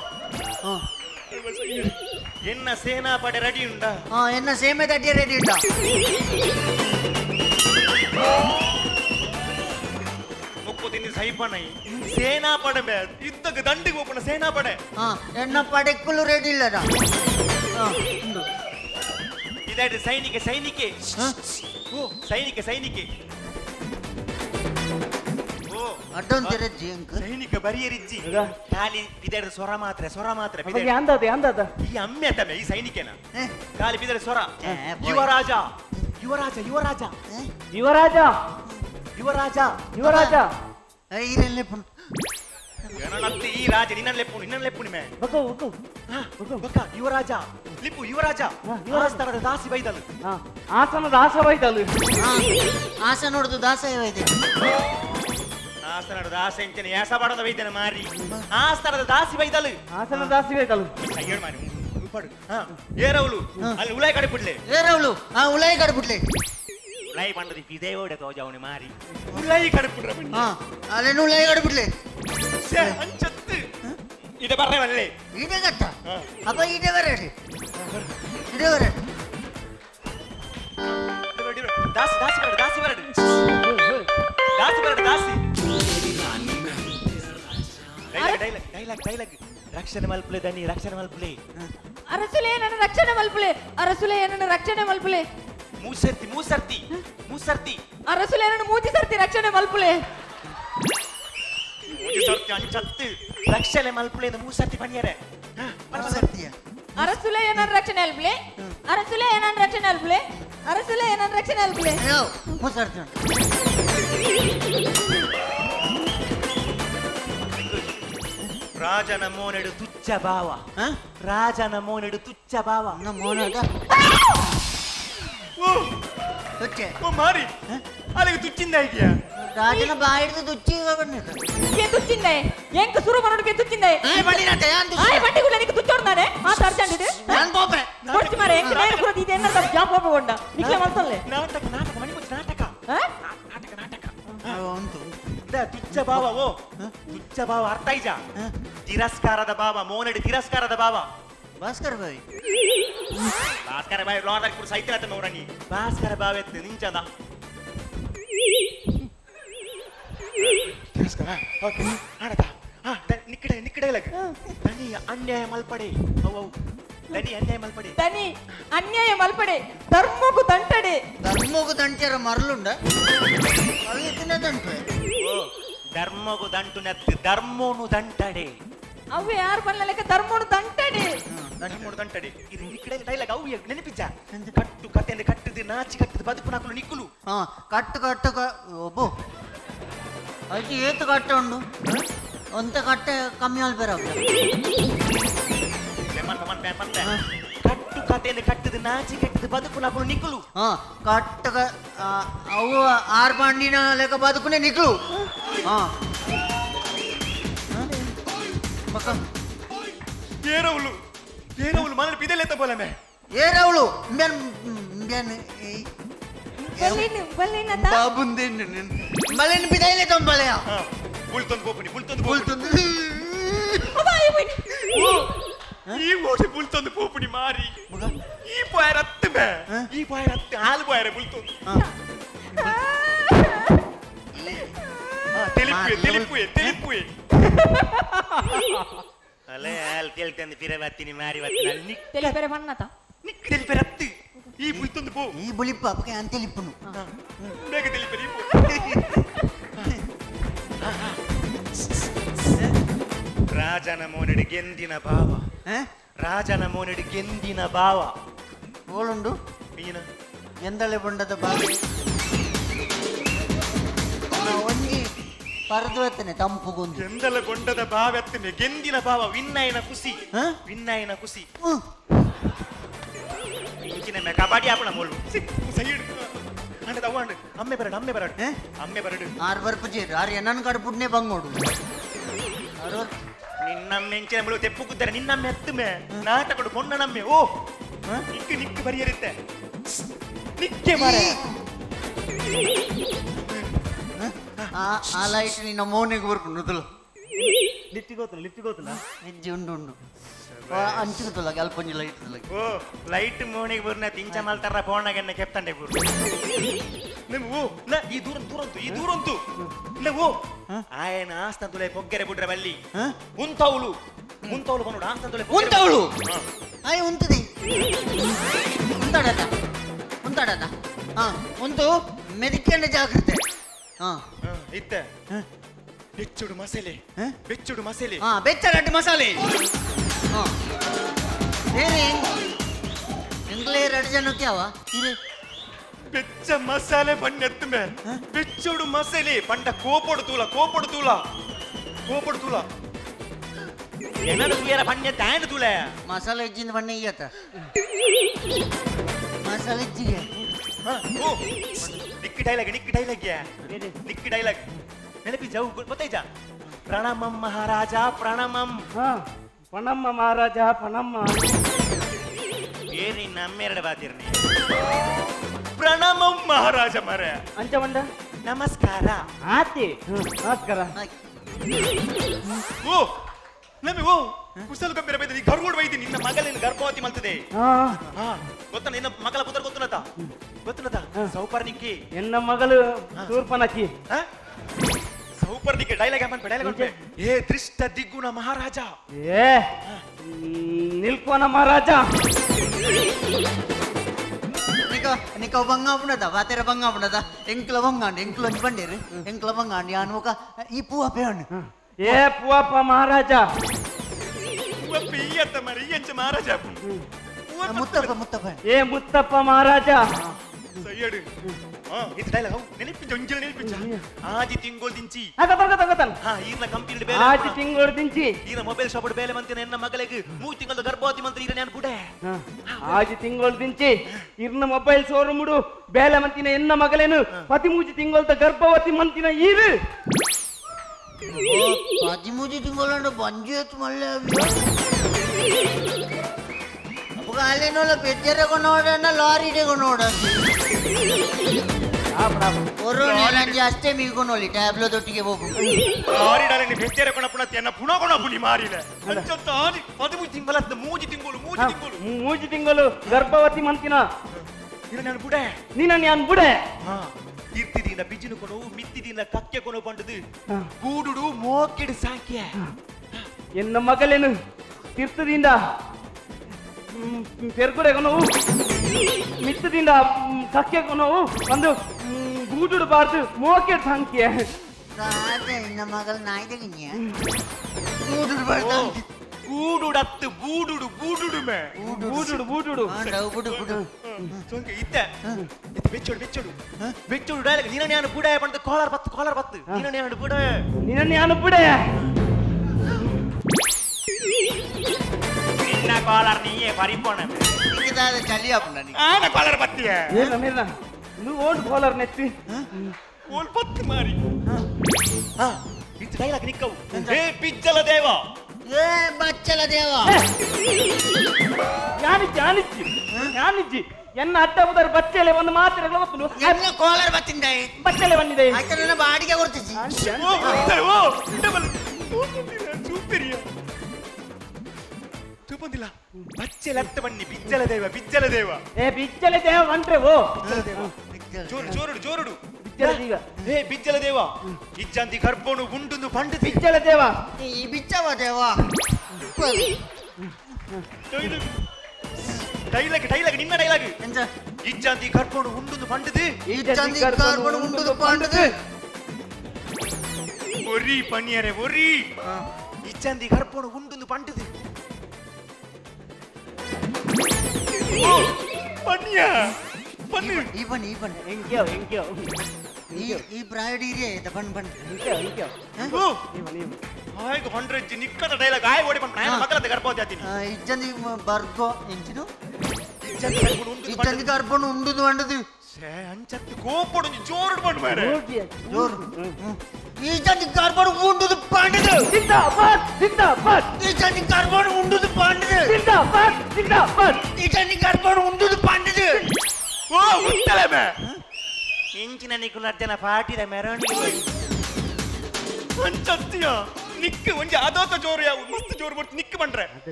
ಎನ್ನ ಸೇನಾಪಡೆ ರೆಡಿ ಉಂಡ ಎನ್ನ ಸೇಮೆ ತಟ್ಟಿಯ ರೆಡಿ ಉಂಡ ಮುಪ್ಪುದಿನ ಸೈಪಣೈ ಸೇನಾಪಡೆ ಯುದ್ಧಕ್ಕೆ ದಂಡಿಗೆ ಹೋಗೋಣ ಸೇನಾಪಡೆ ಎನ್ನ ಪಡೆಕ್ಕಲು ರೆಡಿ ಇಲ್ಲದ ಇದಾಯ್ತು ಸೈನಿಕೆ ಅಡ್ಡೊಂದಿರಜ್ಜಿ ಅಂಕ ಸೈನಿಕ ಬರಿಯರಿಜ್ಜಿ ಖಾಲಿ ಬಿದರ ಸ್ವರ ಮಾತ್ರ ಈ ಅಮ್ಮೆ ತಮ್ಮೆ ಈ ಸೈನಿಕನ ಖಾಲಿ ಬಿದರ ಸ್ವರ ಯುವರಾಜ ಇರಲ್ಲೇ ಈ ರಾಜ ನಿನ್ನ ಲೆಪ್ಪುಣಿ ಮೇ ಯುವರಾಜ ಯುವರಾಜ ಆಸ್ಥಾನದ ದಾಸಿ ಬೈದಲು ಆಸ ನೋಡುದು ದಾಸಯ ವೈದ್ಯ ಆಸ್ಥಾನದ ದಾಸ ಎಂಚನೆ ಯಾಸ ಬಾಡದ ವೈದ್ಯನ ಮಾರಿ ಆಸ್ಥಾನದ ದಾಸಿ ಬೈದಲು ಆಸನ ದಾಸಿ ಬೇಕಲ್ಲ ಅಯ್ಯೋ ಮಾರಿ ಪಾಡು ಏರವಳು ಅಲ್ಲಿ ಉಲಾಯಿ ಕಡೆ ಬಿಡ್ಲೆ ಏರವಳು ಉಲಾಯಿ ಕಡೆ ಬಿಡ್ಲೆ ಉಲಾಯಿ ಪಂಡದಿ ಇದೇ ಓಡೆ ತೋಜವನಿ ಮಾರಿ ಉಲಾಯಿ ಕಡೆ ಬಿಡ್ರ ಅಲ್ಲೇನು ಉಲಾಯಿ ಕಡೆ ಬಿಡ್ಲೆ ಅಂಚತ್ತು ಇದೆ ಬರ್ರೆ ಬಲ್ಲೆ ಇದೆ ಕಟ್ಟ ಅಪ್ಪ ಇದೆ ಬರಡಿ ಇದೆ ಬರ ದಾಸಿ ದಾಸಿ ಬರಡು ದಾಸಿ ಬರಡು ದಾಸಿ ಬರಡು ದಾಸಿ ಡೈಲಾಗ್ ಡೈಲಾಗ್ ಡೈಲಾಗ್ ರಕ್ಷಣೆ ಮಲ್ಪಲೆ ದನಿ ರಕ್ಷಣೆ ಮಲ್ಪಲೆ ಅರಸುಲೆ ನನ್ನ ರಕ್ಷಣೆ ಮಲ್ಪಲೆ ಅರಸುಲೆ ನನ್ನ ರಕ್ಷಣೆ ಮಲ್ಪಲೆ ಮೂಸರ್ತಿ ಮೂಸರ್ತಿ ಮೂಸರ್ತಿ ಅರಸುಲೆ ನನ್ನ ಮೂತಿ ಸರ್ತಿ ರಕ್ಷಣೆ ಮಲ್ಪಲೆ ಮೂತಿ ಸರ್ತಿ ಅಂಚತ್ತು ರಕ್ಷಣೆ ಮಲ್ಪಲೆ ಮೂಸರ್ತಿ ಪಣಿಯರೆ ಸರ್ತಿಯ ಅರಸುಲೆ ನನ್ನ ರಕ್ಷಣೆ ಅಲ್ಪಲೆ ಅರಸುಲೆ ನನ್ನ ರಕ್ಷಣೆ ಅಲ್ಪಲೆ ಅರಸುಲೆ ನನ್ನ ರಕ್ಷಣೆ ಅಲ್ಪಲೆ ಅಯ್ಯೋ ಮೂಸರ್ತಿ ರಾಜನ ಮೋನೆಡು ತುಚ್ಚ ಭಾವ ರಾಜನ ಮೋನೆಡು ತುಚ್ಚ ಭಾವ ನಮ್ಮ ಮೋನದ ತುಚ್ಚೆ ಓ ಮಾರಿ ಅಲ್ಲಿಗೆ ತುಚ್ಚಿಂದ ಇದೆಯಾ ರಾಜನ ಬಾಯಿಡ್ದು ತುಚ್ಚಿ ಬಂದಿತ್ತು ಕೆ ತುಚ್ಚಿಂದೆ ಎಂಕ ಸುರು ಮಾಡೋಕೆ ತುಚ್ಚಿಂದೆ ಆಯ್ ಬಣ್ಣಿನಂತೆ ಯಾನ್ ತುಚ್ಚಿ ಆಯ್ ಬಂಡಿಗುಲ್ಲ ನಿಕ್ಕೆ ತುಚ್ಚೋಡ್ನಾನೆ ಆ ಅರ್ಜೆಂಟ್ ಇದೆ ಯಾನ್ ಪೋಪೆ ಕೊಡ್ತಿ ಮಾರೆ ಎಂಕ ನೇರ ಕುರದಿ ಇದೆ ಎನ್ನ ಜಾಬ್ ಹೋಗಕೊಂಡ ನಿಕ್ಲೆ ಮಲ್ತಲ್ಲೆ ನಾಟಕ ನಾಟಕ ಮಣಿ ಮುಚ್ಚ ನಾಟಕ ನಾಟಕ ನಾಟಕ ಉಂಟು ತುಚ್ಚ ಭಾವ ಓ ತುಚ್ಚ ಭಾವ ಅರ್ಥ ಐಜ ತಿರಸ್ಕಾರದ ಭಾವ ಮೋನೆಡು ತಿರಸ್ಕಾರದ ಭಾವ ಭಾಸ್ಕರ್ ಬಾಯಿ ಭಾಸ್ಕರ ಬಾಯಿ ಲಾರ್ದಾಗ ಕೂಡ ಸೈತ ಆತ ನೋಡಂಗಿ ಭಾಸ್ಕರ ಭಾವ ಎತ್ತು ನಿಂಚದ ತಿರಸ್ಕಾರ ಓಕೆ ಆಡತ ನಿಕ್ಕಡೆ ನಿಕ್ಕಡೆ ಲಗ ದನಿ ಅನ್ಯಾಯ ಮಲ್ಪಡೆ ಅವು ದನಿ ಅನ್ಯಾಯ ಮಲ್ಪಡೆ ದನಿ ಅನ್ಯಾಯ ಮಲ್ಪಡೆ ಧರ್ಮಗೂ ದಂಟಡೆ ಧರ್ಮಗೂ ದಂಟ್ಯಾರ ಮರಳುಂಡ ಅಲ್ಲಿನ ದಂಟೆ ಓ ಧರ್ಮಗೂ ದಂಟು ನೆತ್ತು ಧರ್ಮೋನು ದಂಟಡೆ ಅವು ಯಾರು ಬಲ್ಲ ಲೆಕ್ಕ ಧರ್ಮನು ದಂಟಡೆ ಧರ್ಮೋನು ದಂಟಡೆ ಇದು ನಿಕ್ಕಡೆ ಡೈಲಾಗ್ ಅವು ನೆನಪಿಚ್ಚ ಕಟ್ಟು ಕಟ್ಟೆಂದು ಕಟ್ಟದು ನಾಚಿ ಕಟ್ಟದು ಬದುಕು ನಾಕಲು ನಿಕ್ಕುಲು ಕಟ್ಟು ಕಟ್ಟು ಒಬ್ಬು ಅದು ಏತು ಕಟ್ಟ ಉಂಡು ಒಂತ ಕಟ್ಟೆ ಕಮ್ಮಿ ಅಲ್ಬೇರ ಕಟ್ಟು ಕಟ್ಟೆಂದು ಕಟ್ಟದು ನಾಚಿ ಕಟ್ಟದು ಬದುಕು ನಾಕಲು ನಿಕ್ಕುಲು ಕಟ್ಟ ಅವು ಆರು ಬಂಡಿನ ಲೆಕ್ಕ ಬದುಕುನೆ ನಿಕ್ಲು ಏರವಳು ಏರವಳು ಮನೆ ಬಿದೆಲೆ ತಬೋಲಮೆ ಏರವಳು mbyan mbyan ಬಲ್ಲಿನ ಬಲ್ಲಿನ ತಾ babundin mbalen bidayle tombalaya ಬುಲ್ತೊಂದು ಬೋಪನಿ ಬುಲ್ತೊಂದು bultun ಅಬಾಯಿ ಬನಿ ಈ ಓಡಿ ಬುಲ್ತೊಂದು ಬೋಪನಿ ಮಾರಿ ಈ ಬಾಯ್ ರತ್ತು ಬೇ ಈ ಬಾಯ್ ರತ್ತು ಹಾಲು ಬಾಯ್ ಬುಲ್ತೊಂದು ತಿಳಿಪುವೆ ತಿಳಿಪುವೆ ತಿಳಿಪುವೆ ಅಲೆ ಹಾಲು ಕೇಳ್ತಂದು ಪಿರೆ ಬತ್ತೀನಿ ಮಾರಿ ಬತ್ತೀನಿ ತೆಲಿಪೆರೆ ಬಣ್ಣತ ನಿಕ್ ತಿಳಿಪೆ ರತ್ತು ಈ ಬುಲ್ತೊಂದು ಬೋ ಈ ಬುಲಿಪ್ಪ ಅಪ್ಪಗೆ ಅಂತಲಿಪ್ಪನು ಬೇಗ ತಿಳಿಪೆ ರಾಜನ ಮೋನೆಡು ಗೆಂದಿನ ಭಾವ ರಾಜನ ಮೋನೆಡು ಗೆಂದಿನ ಭಾವ ಓಳುಂಡು ಮೀನ ಎಂದಳೆ ಬೊಂಡದ ಬಾವಿ ಒಂಜಿ ಪರದ್ವತ್ತನೆ ತಂಪುಗೊಂದು ಎಂದಲ ಗೊಂಡದ ಭಾವೆತ್ತನೆ ಗೆಂದಿನ ಭಾವ ವಿನ್ನಯನ ಖುಷಿ ವಿನ್ನಯನ ಖುಷಿ ಇಂಚಿನ ಕಬಡ್ಡಿ ಆಪಣ ಮೋಳು ಸೈಡ್ ಅಂಡದ ಅವಂಡು ಅಮ್ಮೆ ಬರಡು ಅಮ್ಮೆ ಬರಡು ಅಮ್ಮೆ ಬರಡು ಆರು ಬರ್ಪು ಚೇರು ಆರು ಎನ್ನನ್ ಕಡುಪುಡ್ನೆ ಬಂಗೋಡು ನಿನ್ನಮ್ಮೆ ಎಂಚಿನ ಮುಳು ತೆಪ್ಪು ಕುದ್ದರೆ ನಿನ್ನಮ್ಮೆ ಎತ್ತುಮೆ ನಾಟಕಡು ಕೊಂಡ ನಮ್ಮೆ ಓ ನಿಕ್ಕು ನಿಕ್ಕು ಬರಿಯರುತ್ತೆ ನಿಕ್ಕೆ ಮರ ಆ ಲೈಟ್ ನಿನ್ನ ಮೌನಿಗೆ ಬರ್ಕೊಂಡು ಲಿಫ್ಟಿಗೋತಲ್ಲ ಹೆಜ್ಜೆ ಉಂಡು ಉಂಡು ಅಂಚಿಗುತ್ತಲ್ಲ ಅಲ್ಪೊಂಜಿ ಲೈಟ್ ಓ ಲೈಟ್ ಮೋನಿಗೆ ಬರ್ನ ತಿಂಚ ಮಲ್ತಾರ ಫೋನಾಗ ಕೆಪ್ತಂಡೆ ಬರು ನೀವು ಓ ನ ಈ ದೂರಂತು ಈ ದೂರಂತು ಇಲ್ಲ ಓ ಆಯನ ಆಸ್ತಂತುಲೆ ಪೊಗ್ಗೆರೆ ಬಿಡ್ರೆ ಬಲ್ಲಿ ಮುಂತವಳು ಮುಂತವಳು ಬಂದು ಆಸ್ತಂತುಲೆ ಉಂಟವಳು ಆಯ್ ಉಂಟದಿ ಉಂಟಾಡತ ಉಂಟಾಡತ ಉಂಟು ಮೆದಿಕೆಂಡ ಜಾಗ್ರತೆ ಇತ್ತ ಬೆಚ್ಚುಡು ಮಸಾಲೆ ಬೆಚ್ಚುಡು ಮಸಾಲೆ ಬೆಚ್ಚಗಡ್ಡೆ ಮಸಾಲೆ ಬೇರೆ ಎಂಗ್ಲೇ 2 ಜನಕ್ಕೆ ಯಾವ ಇರೆ ಬೆಚ್ಚ ಮಸಾಲೆ ಬಣ್ಣೆತ್ತುಮೆ ಬೆಚ್ಚುಡು ಮಸಾಲೆ ಪಂಡ ಕೋಪಡು ತೂಲ ಏನಾದ್ರು ತೂಯರ ಬಣ್ಣೆ ತಾಂಡು ತೂಲ ಮಸಾಲೆ ಇಜ್ಜಿನ ಬಣ್ಣ ಈಯತ ಮಸಾಲೆ ಇಜ್ಜಿಗೆ ಓ ನಿಕ್ಕಿ ಡೈಲಾಗ್ ನೆನಪಿ ಜವು ಗೊತ್ತೈಜ ಪ್ರಣಮಂ ಮಹಾರಾಜ ಪ್ರಣಮಂ ಪಣಮ್ಮ ಮಹಾರಾಜ ಪಣಮ್ಮ ಏನಿ ನಮ್ಮೆರಡು ಬಾತಿರ್ನಿ ಪ್ರಣಾಮ ಮಹಾರಾಜ ಮರ ಅಂಚ ಬಂಡ ನಮಸ್ಕಾರ ಆತಿ ನಮಸ್ಕಾರ ಓ ನಮಗೆ ಓ ಕುಶಲ ಗಂಭೀರ ಬೈದಿ ಗರ್ಗೋಡ್ ಬೈದಿ ನಿನ್ನ ಮಗಳಿನ ಗರ್ಭವತಿ ಮಲ್ತದೆ ಗೊತ್ತ ನಿನ್ನ ಮಗಳ ಪುತ್ರ ಗೊತ್ತುನತ ಸೌಪರ್ಣಿಕೆ ಎನ್ನ ಮಗಳು ಶೂರ್ಪನಖಿ ಸೌಪರ್ಣಿಕೆ ಡೈಲಾಗ್ ಹಾಕಿ ಡೈಲಾಗ್ ಏ ದೃಷ್ಟ ದಿಗ್ಗುಣ ಮಹಾರಾಜ ಏ ನಿಲ್ಕೋನ ಮಹಾರಾಜ Nika bangga pun ada, batera bangga pun ada. Engkla bangga, engkla bandir, engkla bangga. Dia anu ka ipu apa ya? ಏ ಪುವಪ್ಪ ಮಹಾರಾಜ iya tamari iya ಮಹಾರಾಜ ಮುತ್ತಪ್ಪ ಏ ಮುತ್ತಪ್ಪ ಮಹಾರಾಜ ಸೈಯಡು ಇದು ಡೈಲಾಗ್ ನೆನಪಿಂಚ ಒಂಜಲ ನೆನಪಿಂಚ ಆಜಿ ತಿಂಗೋಲ್ ದಿಂಚಿ ತಗೋತಾನ ಈರ್ನ ಕಂಪನಿ ಬೇಲೆ ಆಜಿ ತಿಂಗೋಳು ದಿಂಚಿ ಈರ್ನ ಮೊಬೈಲ್ ಶಾಪ್ ಬೇಲೆ ಮಂತಿನ ಎನ್ನ ಮಗಳಿಗೆ 3 ತಿಂಗಳ ಗರ್ಭವತಿ ಮಂತ್ರ ಈರ ನಾನು ಬುಡೆ ಆಜಿ ತಿಂಗೋಳು ದಿಂಚಿ ಇರ್ನ ಮೊಬೈಲ್ ಶೋರೂಮ್ ಬೇಲೆ ಮಂತಿನ ಎನ್ನ ಮಗಳೇನು 13 ತಿಂಗಳ ಗರ್ಭವತಿ ಮಂತಿನ ಈರು Pajimuji tinggalan banjir tu malah. Apa kalian olah pencera konoda na lari de konoda. Orang jalan jaste mi konoli tablo tu tiga bobu. Lari dalam ni pencera kona puna tiada puna kona puni mari le. Anjir tadi, padu tinggalan tu muji tinggalu. ಮೂಜಿ ತಿಂಗಳು ಗರ್ಭವತಿ ಮಂತಿನ ಈರ ನಾನು ಬುಡೆ ನೀನ ನಾನು ಬುಡೆ ಇರ್ತಿದೀನ ಬಿಜಿನು ಕೊನು ಮಿತ್ತಿದೀನ ಕಕ್ಕೆ ಕೊನು ಬಂಡದು ಕೂಡುಡು ಮೋಕೆಡು ಸಾಕ್ಯ ಎನ್ನ ಮಗಳೇನು ತೀರ್ಥದಿಂದ ಪೆರ್ಗುಡೆ ಕೊನವು ಮಿತ್ತದಿಂದ ಕಕ್ಕೆ ಕೊನವು ಒಂದು ಗೂಡುಡಬಾರ್ದು ಮೋಕೆಡು ಸಾಂಕ್ಯ Ada inna magal naik deh ni ya. Budur berdan. ಕೂಡುಡತ್ತು ಬೂಡುಡು ಬೂಡುಡುಮೆ ಬೂಡುಡು Ada budur. ಸೋಂಕೆ ಇತ್ತೆ ಇದು ಬೆಚ್ಚೋಡು dialogue ನೀನು ನಾನು ಬುಡೆ ಬಂದು ಕಾಲರ್ ಬತ್ತು ನೀನು ನಾನು ಬುಡೆ ನಿನ್ನ ನಾನು ಬುಡೆ ನಿನ್ನ ಕಾಲರ್ ನೀಯೇ ಪರಿಪೋಣ Kita ada cali apa nih? ಆನ ಕಾಲರ್ ಬತ್ತಿಯ ಏನ ನೀವು ಓಲ್ಡ್ ಬೌಲರ್ ನೆತ್ತಿ ಓಲ್ ಬತ್ತು ಮಾರಿ ಇದು ಡೈಲಾಗ್ ನಿಕ್ಕವು ಏ ಪಿಜ್ಜಲ ದೇವ Bacala dewa. ಯಾನಿಜ್ಜಿ ಎನ್ನ ಅಡ್ಡ ಬದರ್ ಬಚ್ಚೆಲೆ ಒಂದು ಮಾತ್ರೆ ಗೊತ್ತು Yang kolar batin deh. ಬಚ್ಚೆಲೆ ಬಂದಿದೆ Akan na baadi ka kurti. చూపొందిలా బచ్చెలెత్త Bunny Bijjala దేవ ಏ ಬಿಚ್ಚಲೆ ದೇವ ಬಂಟ್ರೆ ಓ జోరుడు ಬಿಚ್ಚಲೆ ದೀವ ఏ బిజ్జల దేవ ఇచ్చంది గర్భను ఉండును పండు ಬಿಚ್ಚಲೆ ದೇವ Ini bicawa dewa. డైలాగ్ నిన్న డైలాగ్ Enja. ఇచ్చంది గర్భను ఉండును పండుది Ichandi karbon undu pandu. ఒరి పనియరే ఒరి ఇచ్చంది గర్భను ఉండును పండుది పనియా పని Iban. ಎಂಕ್ಯೋ ಈ ಪ್ರಾಯಡ್ ಇರಿಯೇ ದಪನ್ ಬನ್ ಎಂಕ್ಯೋ ಹಾಯ್ 100 ನಿಕ್ಕದ ಡೈಲಾಗ್ ಆಯ್ ಓಡಿ ಬಂದ ನಾನು ಮಕ್ಕಳ ಗರ್ಭವತಿ ಆತೀನಿ ಇಜ್ಜಂದಿ ಬರ್ಗೋ ಎಂಚಿದು ಇಚ್ಚಂದಿ ಇಜ್ಜಂದಿ ಕರ್ಪಣ ಉಂಡುದು ಅಂಡದು ಸೇ ಅಂಚತ್ತು ಕೋಪಡು ಜೋರುಡು ಬಂದು ಮಾರೆ ಜೋರು ಇಜ್ಜಂದಿ ಕರ್ಪಣ ಉಂಡುದು ಪಾಂಡದು ಜಿಂದಾಬಾದ್ ಇಜ್ಜಂದಿ ಕರ್ಪಣ ಉಂಡುದು ಪಾಂಡದು ಜಿಂದಾಬಾದ್ ಇಜ್ಜಂದಿ ಕರ್ಪಣ ಉಂಡುದು ಪಾಂಡದು ಓ ಉತ್ತಲಮೆ ಎಂಚಿನ ನಿಕುಲರ್ಜನ ಪಾಟಿದ ಮೆರವಣಿಗೆ ಅಂಚತ್ತಿಯ ನಿಕ್ಕ ಒಂಜಿ ಅದೋತ ಜೋರು ಯಾವ ಮಸ್ತ್ ಜೋರು ಬರ್ತು ನಿಕ್ಕ ಬಂಡ್ರೆ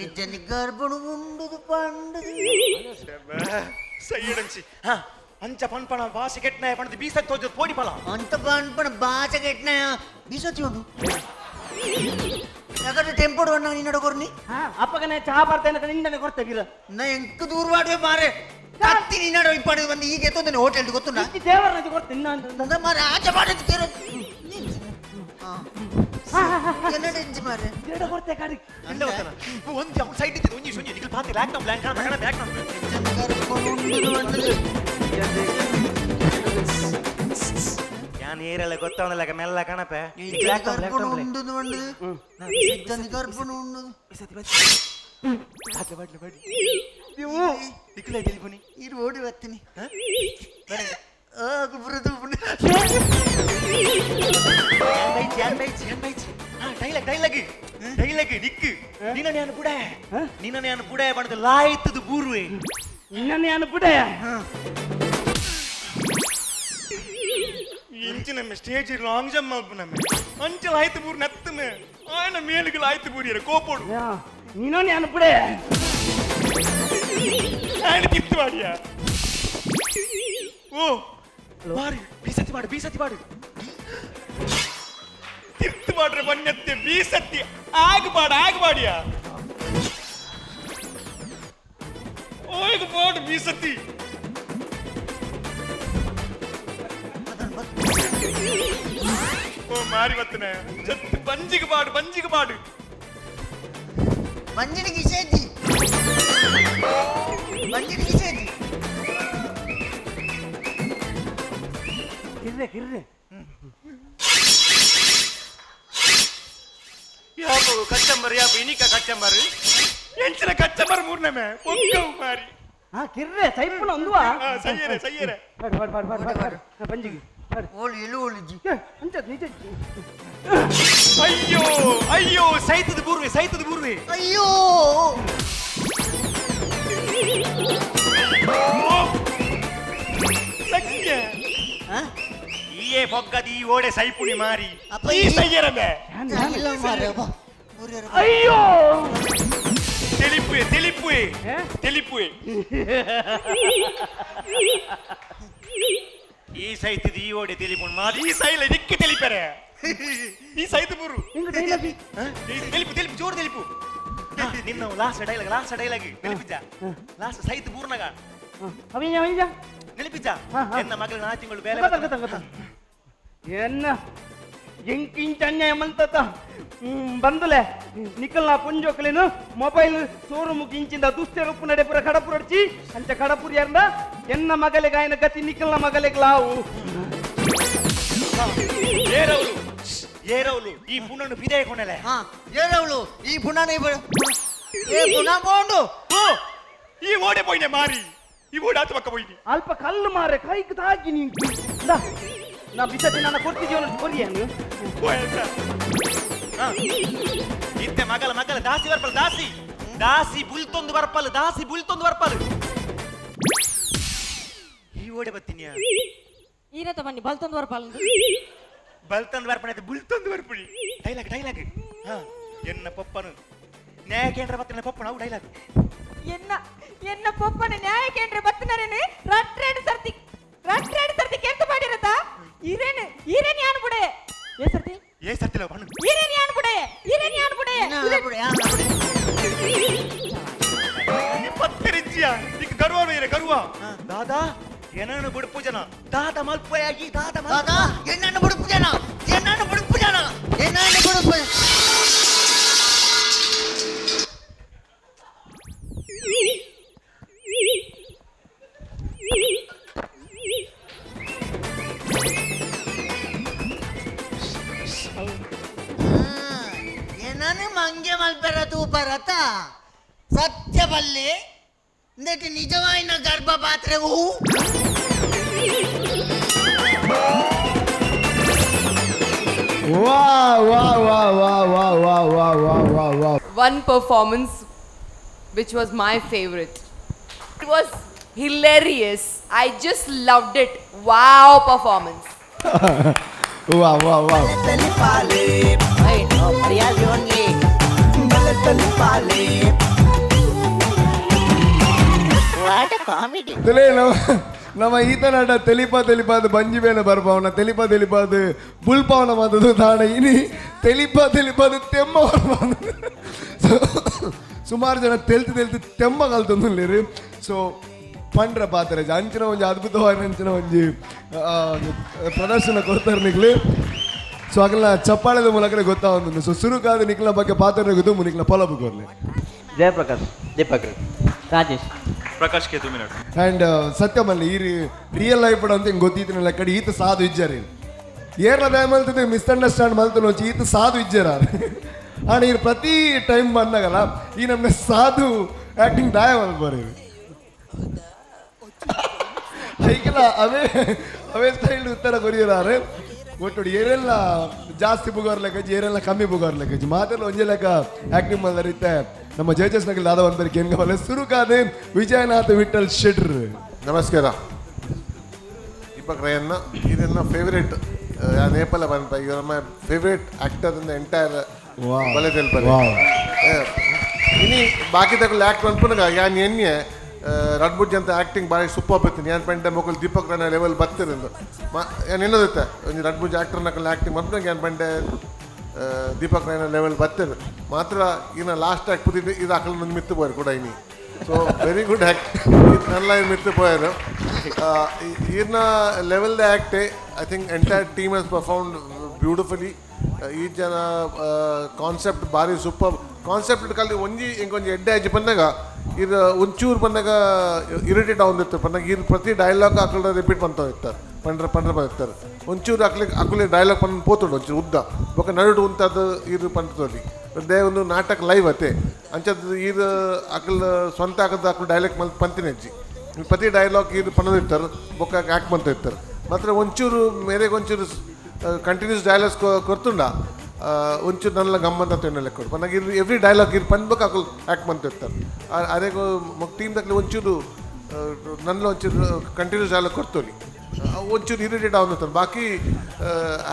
ಇಜ್ಜಂದಿ ಕರ್ಪಣ ಉಂಡುದು ಪಾಂಡದು ಸೈಯಡಂಚಿ ಹಾ ಅಂಚ ಪನ್ಪಣ ಭಾಷೆ ಕೆಟ್ನಾಯ ಪಣದು ಬೀಸಕ್ ತೋಜ ಪೋಡಿ ಪಲ ಅಂತ ಪನ್ಪಣ ಬಾಚ ಕೆಟ್ನ ಬೀಸತಿ ಒಂದು ಯಾಕಂದ್ರೆ ಟೆಂಪೋಡ್ ಬಣ್ಣ ನಿನ್ನಡ ಕೊರ್ನಿ ಅಪ್ಪಗನೆ ಚಹಾ ಬರ್ತೇನೆ ನಿಂದನೆ ಕೊಡ್ತೇವಿರ ನಾ ಎಂಕ ದೂರ ಮಾಡುವೆ ಮಾರೆ ಕತ್ತಿ ನಿನ್ನಡ ಇಪ್ಪಡು ಬಂದು ಈಗ ಎತ್ತೊಂದೇನೆ ಹೋಟೆಲ್ ಗೊತ್ತುಂಡ ದೇವರನ್ನ ಕೊಡ್ತೀನಿ ನಾನು ಮಾರೆ ಆಚೆ ಮಾಡೋದು ಕೇರೋ என்னடா இஞ்சி மாரு ದೇಡ ಕೊಡ್ತೆ ಕಾಡಿ ಎಂದ ಗೊತ್ತಲ್ಲ ಒಂಜಿ ಅವ್ನ ಸೈಡ್ ಇದ್ದಿದ್ದು ಒಂಜಿ ಶೂನ್ಯ ನಿಖಿಲ್ ಪಾತಿ ಲ್ಯಾಕ್ ನಮ್ ಲ್ಯಾಂಕ್ ಕಾಣ ಬ್ಯಾಕ್ ನಮ್ ಯಾನ್ ಏರೆಲ್ಲ ಗೊತ್ತಾವನಲ್ಲ ಮೆಲ್ಲ ಕಣಪೆ ಉಂಡುದು ಇಜ್ಜಂದಿ ಕರ್ಪಣ ಉಂಡುದು ನೀವು ನಿಖಿಲ್ ಟೆಲಿಫೋನಿ ಇರು ಓಡಿ ಬರ್ತೀನಿ ಗುಬ್ರದು ಡೈಲಾಗ್ ನಿಕ್ಕು ನಿನ್ನ ಅನ್ಪುಡೆ ನಿನ್ನ ಅನ್ಪುಡೆ ಬಣ್ಣದ ಲಾಯ್ತದ ಬೂರುವೆ ನಿನ್ನ ಅನ್ಪುಡೆ ಇಂಚಿನ ಸ್ಟೇಜ್ ಲಾಂಗ್ ಜಂಪ್ ಮಾಡ್ಬು ನಮ್ಮ ಅಂಚಲ್ ಆಯ್ತು ಬೂರು ನತ್ತಮೆ ಆಯ್ನ ಮೇಲಿಗೆ ಆಯ್ತು ಬೂರಿಯರ ಕೋಪೋಡು ನಿನ್ನ ಅನ್ಪುಡೆ ಆಯ್ನ ತಿತ್ತು ಮಾಡಿಯ ಓ ಬಾರಿ ಬೀಸತಿ ಮಾಡು ತಿತ್ತು ಮಾಡ್ರೆ ಬಣ್ಣತ್ತೆ ಬೀಸತಿ ಆಗಬಾಡಿಯ ಓಯ್ಗ ಬಾಡು ಬೀಸತಿ ಓ ಮಾರಿ ಬತ್ತನೆ ಚತ್ತು ಬಂಜಿಗೆ ಬಾಡು ಬಂಜಿನಿಗೆ ಸೇದಿ ಕಿರ್ರೆ ಯಾಪು ಕಚ್ಚಂಬರ್ ಯಾಪು ಇನಿಕ ಕಚ್ಚಂಬರ್ ಎಂಚಿನ ಕಚ್ಚಂಬರ್ ಮೂರ್ನಮೆ ಪೊಕ್ಕವು ಮಾರಿ ಕಿರ್ರೆ ಸೈಪುನ ಒಂದುವಾ ಸಯ್ಯರೆ ಬಾಡ್ ಬಂಜಿಗೆ ಓಳಿಜಿ ಅಂಚದ್ ನಿಜ ಅಯ್ಯೋ ಸೈತದ ಬೂರ್ವೆ ಅಯ್ಯೋ ಈಯೇ ಬೊಗ್ಗದ ಈ ಓಡೆ ಸೈಪುಣಿ ಮಾರಿ ಅಪ್ಪ, ಈ ಸಯ್ಯರಮೆ ಇಲ್ಲ ಮಾರ್ರೆ, ಬಾ. ಅಯ್ಯೋ ತೆಲಿಪುವೆ ಈ ಸೈತದ ಈ ಓಡೆ ತೆಲಿಪುಣ್ ಮಾರಿ ಈ ಸೈಲ ದಿಕ್ಕಿ ತೆಲಿಪರೆ ಈ ಸೈತ ಬೂರು ತೆಲಿಪು ಜೋರು ತೆಲಿಪು ನಿನ್ನ ಲಾಸ್ಟ್ ಡೈಲಾಗ್ ನೆನಪಿದ್ದ ಲಾಸ್ಟ್ ಸೈತ ಬೂರ್ನಗ ಅವಿಂಜ ನೆನಪಿದ್ದ ಎನ್ನ ಮಗಳ 4 ತಿಂಗಳು ಬೇಲೆ ಗೊತ್ತ ಎನ್ನ ಎಂಕಿಂಚ ಅನ್ಯಾಯ ಮಂತತ ಬಂದುಲೆ ನಿಕಲ್ನ ಪುಂಜೋಕಲೇನು ಮೊಬೈಲ್ ಶೋರೂಮ್ ಕಿಂಚಿಂದ ದುಷ್ಟರೂಪು ನಡೆಪುರ ಕಡಪುರಡ್ಚಿ ಅಂಚ ಕಡಪುರಿ ಯಾರ್ದ ಎನ್ನ ಮಗಲೆ ಗಾಯನ ಗತಿ ನಿಕಲ್ನ ಮಗಲೆ ಗ್ಲಾವು ಏರವಳು ಈ ಪುಣ್ಣನ್ನು ಬಿದೆ ಕೊನೆಲೆ ಏರವಳು ಈ ಪುನಃ ಬೋಂಡು ಈ ಓಡೆ ಪೋಯ್ನೆ ಮಾರಿ ಈ ಓಡೆ ಆತ ಪಕ್ಕ ಪೋಯ್ನಿ ಅಲ್ಪ ಕಲ್ಲು ಮಾರೆ ಕೈಗೆ ತಾಗಿ ನೀನು ನಾ ಬಿಸತಿ ನನ್ನ ಕೊಡ್ತಿದ್ದೀವನ ಕೊರಿಯನು ಇತ್ತೆ ಮಗಲ ದಾಸಿ ಬರ್ಪಲ್ ದಾಸಿ ಬುಲ್ತೊಂದು ಬರ್ಪಲ್ ಈ ಓಡೆ ಬತ್ತೀನಿಯ ಈರತ ಬನ್ನಿ ಬಲ್ತೊಂದು ಬರ್ಪಲ್ ಬಲ್ತೊಂದು ಬರ್ಪಣೆ ಬುಲ್ತೊಂದು ಬರ್ಪುಳಿ ಡೈಲಾಗ್ ಎನ್ನ ಪಪ್ಪನು ನ್ಯಾಯ ಕೇಂದ್ರ ಬತ್ತಿನ ಪಪ್ಪನ ಅವು ಡೈಲಾಗ್ ಎನ್ನ ಪಪ್ಪನ ನ್ಯಾಯ ಕೇಂದ್ರ ಬತ್ತಿನರೇನೆ ರಟ್ರೇಡ್ ಸರ್ತಿ ಕೆಂತ ಮಾಡಿರತ ಈರೇನ್ ಯಾನ್ ಬುಡೆ ಏ ಸರ್ತಿಲ್ಲ ಬಣ್ಣ ಈರೇನ್ ಯಾನ್ ಬುಡೆ ಪತ್ತರಿಜ್ಜಿಯ ಈಗ ಗರ್ವ ದಾದಾ ಏನನ್ನು ಬುಡುಪು ಜನ ದಾದ ಮಲ್ಪಯಾಗಿ ದಾದಾ ಎನ್ನನ್ನು ಬುಡುಪು ಜನ ಏನನ್ನು ಮಂಗೆ ಮಲ್ಪೆರದು ಬರತ ಸತ್ಯವಲ್ಲಿ ಇಂದಕ್ಕೆ ನಿಜವಾಯಿನ ಗರ್ಭಪಾತ್ರೆಗೂ One performance which was my favorite. It was hilarious. I just loved it. Wow performance. Wow. ನಮ್ಮ ಈತನಾಟ ತೆಲಿಪಾದ ಬಂಜಿಬೇನ ಬರ್ಪವನ ತೆಲಿಪಾದ ಬುಲ್ಪವನ ಮಾತದು ತಾಣ ಇನಿ ತೆಲಿಪಾದ ತೆಮ್ಮ ಸುಮಾರು ಜನ ತೆಲ್ತಿ ತೆಮ್ಮ ಕಲ್ತಂದಿರಿ ಸೊ ಪಂಡ್ರ ಪಾತ್ರ ಅಂಚಿನ ಒಂಜಿ ಅದ್ಭುತವಾದ ಅಂಚಿನ ಒಂಜಿ ಪ್ರದರ್ಶನ ಕೊಡ್ತಾರೆ ನಿಕ್ಲು ಸೊ ಆಗಲ್ಲ ಚಪ್ಪಾಳದ ಮೂಲಕನೇ ಗೊತ್ತಾವಂದು ಸೊ ಸುರುಕಾದ ನಿಕ್ಲ ಬಗ್ಗೆ ಪಾತ್ರ ಗೊತ್ತು ನಿಕ್ಲ ಫಲಬು ಕೊರ್ಲಿ ಜಯಪ್ರಕಾಶ್ ದೀಪಕ್ ರಾಜೇಶ್ ಪ್ರಕಾಶ್ ಕೆ 2 ಮಿನಿಟ್ ಅಂಡ್ ಸತ್ಯಮಲ್ಲಿ ಈ ರಿಯಲ್ ಲೈಫ್ ಅಂತ ಹಿಂಗೆ ಗೊತ್ತಿತ್ತಿನ ಕಡೆ ಈತ ಸಾಧು ಇಜ್ಜಾರಿ ಏರ್ಲ ದಯ ಮಲ್ತದೆ ಮಿಸ್ಅಂಡರ್ಸ್ಟ್ಯಾಂಡ್ ಮಲ್ತು ನೋಚಿ ಈತ ಸಾಧು ಇಜ್ಜಾರ ಆಣ ಈ ಪ್ರತಿ ಟೈಮ್ ಬಂದಾಗಲ್ಲ ಈ ನಮ್ಗೆ ಸಾಧು ಆಕ್ಟಿಂಗ್ ದಾಯ ಮಲ್ಪರಿ ಹೀಗೆಲ್ಲ ಅವೇ ಸ್ಟೈಲ್ ಉತ್ತರ ಕೊರಿಯರಾರೆ ಒಟ್ಟು ಏರೆಲ್ಲ ಜಾಸ್ತಿ ಬುಗಾರ್ ಲೆಕ್ಕಜಿ ಏರೆಲ್ಲ ಕಮ್ಮಿ ಬುಗಾರ್ ಲೆಕ್ಕಜಿ ಮಾತೆಲ್ಲ ಒಂಜೆ ಲೆಕ್ಕ ಆಕ್ಟಿಂಗ್ ಮಾಡಲಿತ್ತೆ ನಮ್ಮ ಜಡ್ಜಸ್ ನಗಲ್ ದಾದ ಒಂದು ಬೇರೆ ಏನು ಕಾವಲ್ಲ ಸುರುಕಾದೆ ವಿಜಯನಾಥ್ ವಿಠಲ್ ಶೆಟ್ರ್. ನಮಸ್ಕಾರ. ದೀಪಕ್ ರೈಯನ್ನ ಇದು ನನ್ನ ಫೇವರೇಟ್ ನೇಪಾಳ ಬಂದ ಇವರು ನಮ್ಮ favourite actor in the entire ಬಲೆ ತೆಲ್ಪಲೆ ಇನಿ ಬಾಕಿ ತಗೊಳ್ಳಿ ಆಕ್ಟ್ ಅನ್ಪುನಗ ಯಾನ್ ಎನ್ನೆ ರಡ್ಬುಡ್ ಅಂತ ಆಕ್ಟಿಂಗ್ ಭಾರಿ ಸೂಪರ್ ಬರ್ತೀನಿ ಯಾನ್ ಪಂಡ ಮೊಕಲ್ ದೀಪಕ್ ರೈನ ಲೆವೆಲ್ ಬರ್ತಿರಂದು ಯಾನ್ ಏನೋದಿತ್ತೆ ಒಂದು ರಡ್ಬುಡ್ ಆಕ್ಟರ್ ನಕಲ್ ಆಕ್ಟಿಂಗ್ ಮಾಡ್ಪುನಗ ಯಾನ್ ಪಂಡ ದೀಪಕ್ ರೈನ ಲೆವೆಲ್ ಬರ್ತಿರು ಮಾತ್ರ ಇನ್ನು ಲಾಸ್ಟ್ ಆಕ್ಟ್ ಪುದಿ ಇದು ಹಾಕಲು ನಂದು ಮಿತ್ತು ಬೋಯರು ಕೂಡ ಇನಿ ಸೊ ವೆರಿ ಗುಡ್ ಆಕ್ಟ್ ಇದನ್ನೆಲ್ಲ ಇದು ಮಿತ್ತು ಬೋಯರು ಈಗಿನ level the act I think entire team has performed beautifully ಈ ಜನ ಕಾನ್ಸೆಪ್ಟ್ ಭಾರಿ ಸೂಪರ್ ಕಾನ್ಸೆಪ್ಟ್ ಕಲ್ಲಿ ಒಂಜಿ ಇಂಕೊಂಜಿ ಎಡ್ಡೆ ಆಜಿ ಬಂದಾಗ ಇದು ಒಂಚೂರು ಬಂದಾಗ ಇರಿಟೇಟ್ ಆಗುತ್ತಿತ್ತು ಬಂದಾಗ ಇದು ಪ್ರತಿ ಡೈಲಾಗ್ ಹಾಕಲು ರಿಪೀಟ್ ಮಾಡ್ತಾ ಇರ್ತಾರೆ ಪಂಡ್ರೆ ಬರ್ತಾರೆ ಒಂಚೂರು ಹಾಕಲಿ ಡೈಲಾಗ್ ಪಂಡ್ ಪೋತುಂಡು ಒಂಚೂರು ಉದ್ದ ಬೊಕ್ಕ ನಡುಡು ಉಂತದ್ದು ಇದು ಪಂಡ್ತೋಲಿ ದೇ ಒಂದು ನಾಟಕ ಲೈವ್ ಅತ್ತೆ ಅಂಚದ್ದು ಇದು ಹಾಕಲ್ ಸ್ವಂತ ಹಾಕದ್ದು ಹಾಕಲು ಡೈಲಾಗ್ ಪಂತಿನ ಹೆಜ್ಜಿ ಪ್ರತಿ ಡೈಲಾಗ್ ಇದು ಪನ್ನದಿರ್ತಾರೆ ಬೊಕ್ಕ ಆ್ಯಕ್ಟ್ ಮಾಡ್ತಾ ಇರ್ತಾರೆ ಮಾತ್ರ ಒಂಚೂರು ಮೇರೆಗೆ ಒಂಚೂರು ಕಂಟಿನ್ಯೂಸ್ ಡೈಲಾಗ್ಸ್ ಕೊರ್ತುಂಡ ಒಂಚೂರು ನನ್ನ ಗಮ್ಮಂತ ಲೆಕ್ಕ ಕೊಡು ನನಗೆ ಇದು ಎವ್ರಿ ಡೈಲಾಗ್ ಇದು ಪನ್ಬೇಕು ಹಾಕಲು ಆ್ಯಕ್ಟ್ ಮಾಡ್ತಿರ್ತಾರೆ ಅದೇ ಟೀಮ್ ದಾಖಲೆ ಒಂಚೂರು ನನ್ನ ಒಂಚೂರು ಕಂಟಿನ್ಯೂಸ್ ಡೈಲಾಗ್ ಕೊಡ್ತೋಲಿ ಒಂಚೂರು ಇರಿಟೇಟ್ ಆಗುತ್ತಾರೆ ಬಾಕಿ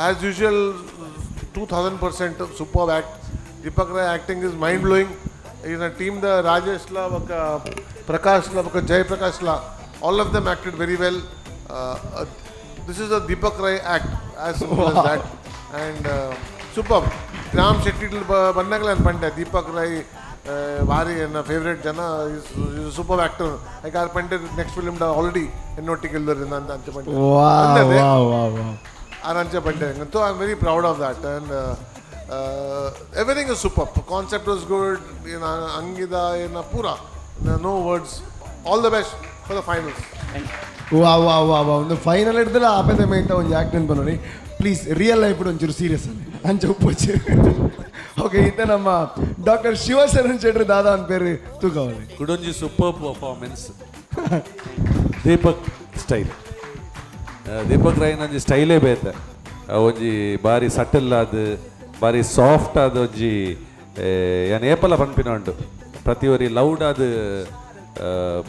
as usual 2000% super act Deepak Rai acting is mind blowing ಇನ್ನು ಟೀಮ್ದ ರಾಜೇಶ್ಲಾ ఒక ಪ್ರಕಾಶ್ಲಾ ఒక ಜಯಪ್ರಕಾಶ್ಲಾ all of them acted very well this is a Deepak Rai act as simple as that and super Ram Shetty ಬಂದಾಗಲೇ ಅನ್ಪಂಡೆ ದೀಪಕ್ ರಾಯ್ ಭಾರಿ ನನ್ನ ಫೇವ್ರೇಟ್ ಜನ ಸೂಪರ್ ಆ್ಯಕ್ಟರ್ ಐ ಆರ್ ಪಂಡೆ ನೆಕ್ಸ್ಟ್ ಫಿಲ್ಮ್ ಆಲ್ರೆಡಿ ಎನ್ನೊಟ್ಟಿಗೆ ಎಲ್ಲರಿಂದ ಅಂತ ಅಂಚೆ ಪಂಡೆ ಅಂಚೆ ಪಂಡೆ ಅಂತೂ I am very proud of that and everything is super concept was good ಹಂಗಿದ ಏನ ಪೂರ no words all the best for the finals. ವಾ ವಾ ವಾ ವಾ ಒಂದು ಫೈನಲ್ ಹಿಡ್ದಲ್ಲ ಆಪೇದ ಮೇಯ್ತಾ ಒಂದು ಆ್ಯಕ್ಟ್ ಬನ್ನಿ ಪ್ಲೀಸ್ ರಿಯಲ್ ಲೈಫ್ ಒಂಚೂರು ಸೀರಿಯಸ್ ಅಲ್ಲಿ ಅಂಚೆ ಉಪ್ಪಚ್ಚು. ಓಕೆ ಇತ್ತ ನಮ್ಮ ಡಾಕ್ಟರ್ ಶಿವಶರಣ್ ಶೆಟ್ಟಿ ದಾದಾ ಅಂತ ಪೇರು ತೂಕವಲ್ಲಿ ಕುಡೊಂಜಿ super performance Deepak style Deepak ರೈನ ಒಂಜಿ ಸ್ಟೈಲೇ ಬೇತೆ ಒಂಜಿ ಬಾರಿ ಸಟಲ್ ಆದ್ ಬಾರಿ ಸಾಫ್ಟ್ ಆದ ಒಂಜಿ ಯಾನ್ ಏಪಲ ಪನ್ಪಿನ ಉಂಟು ಪ್ರತಿ ಒರಿ ಲೌಡ್ ಆದ್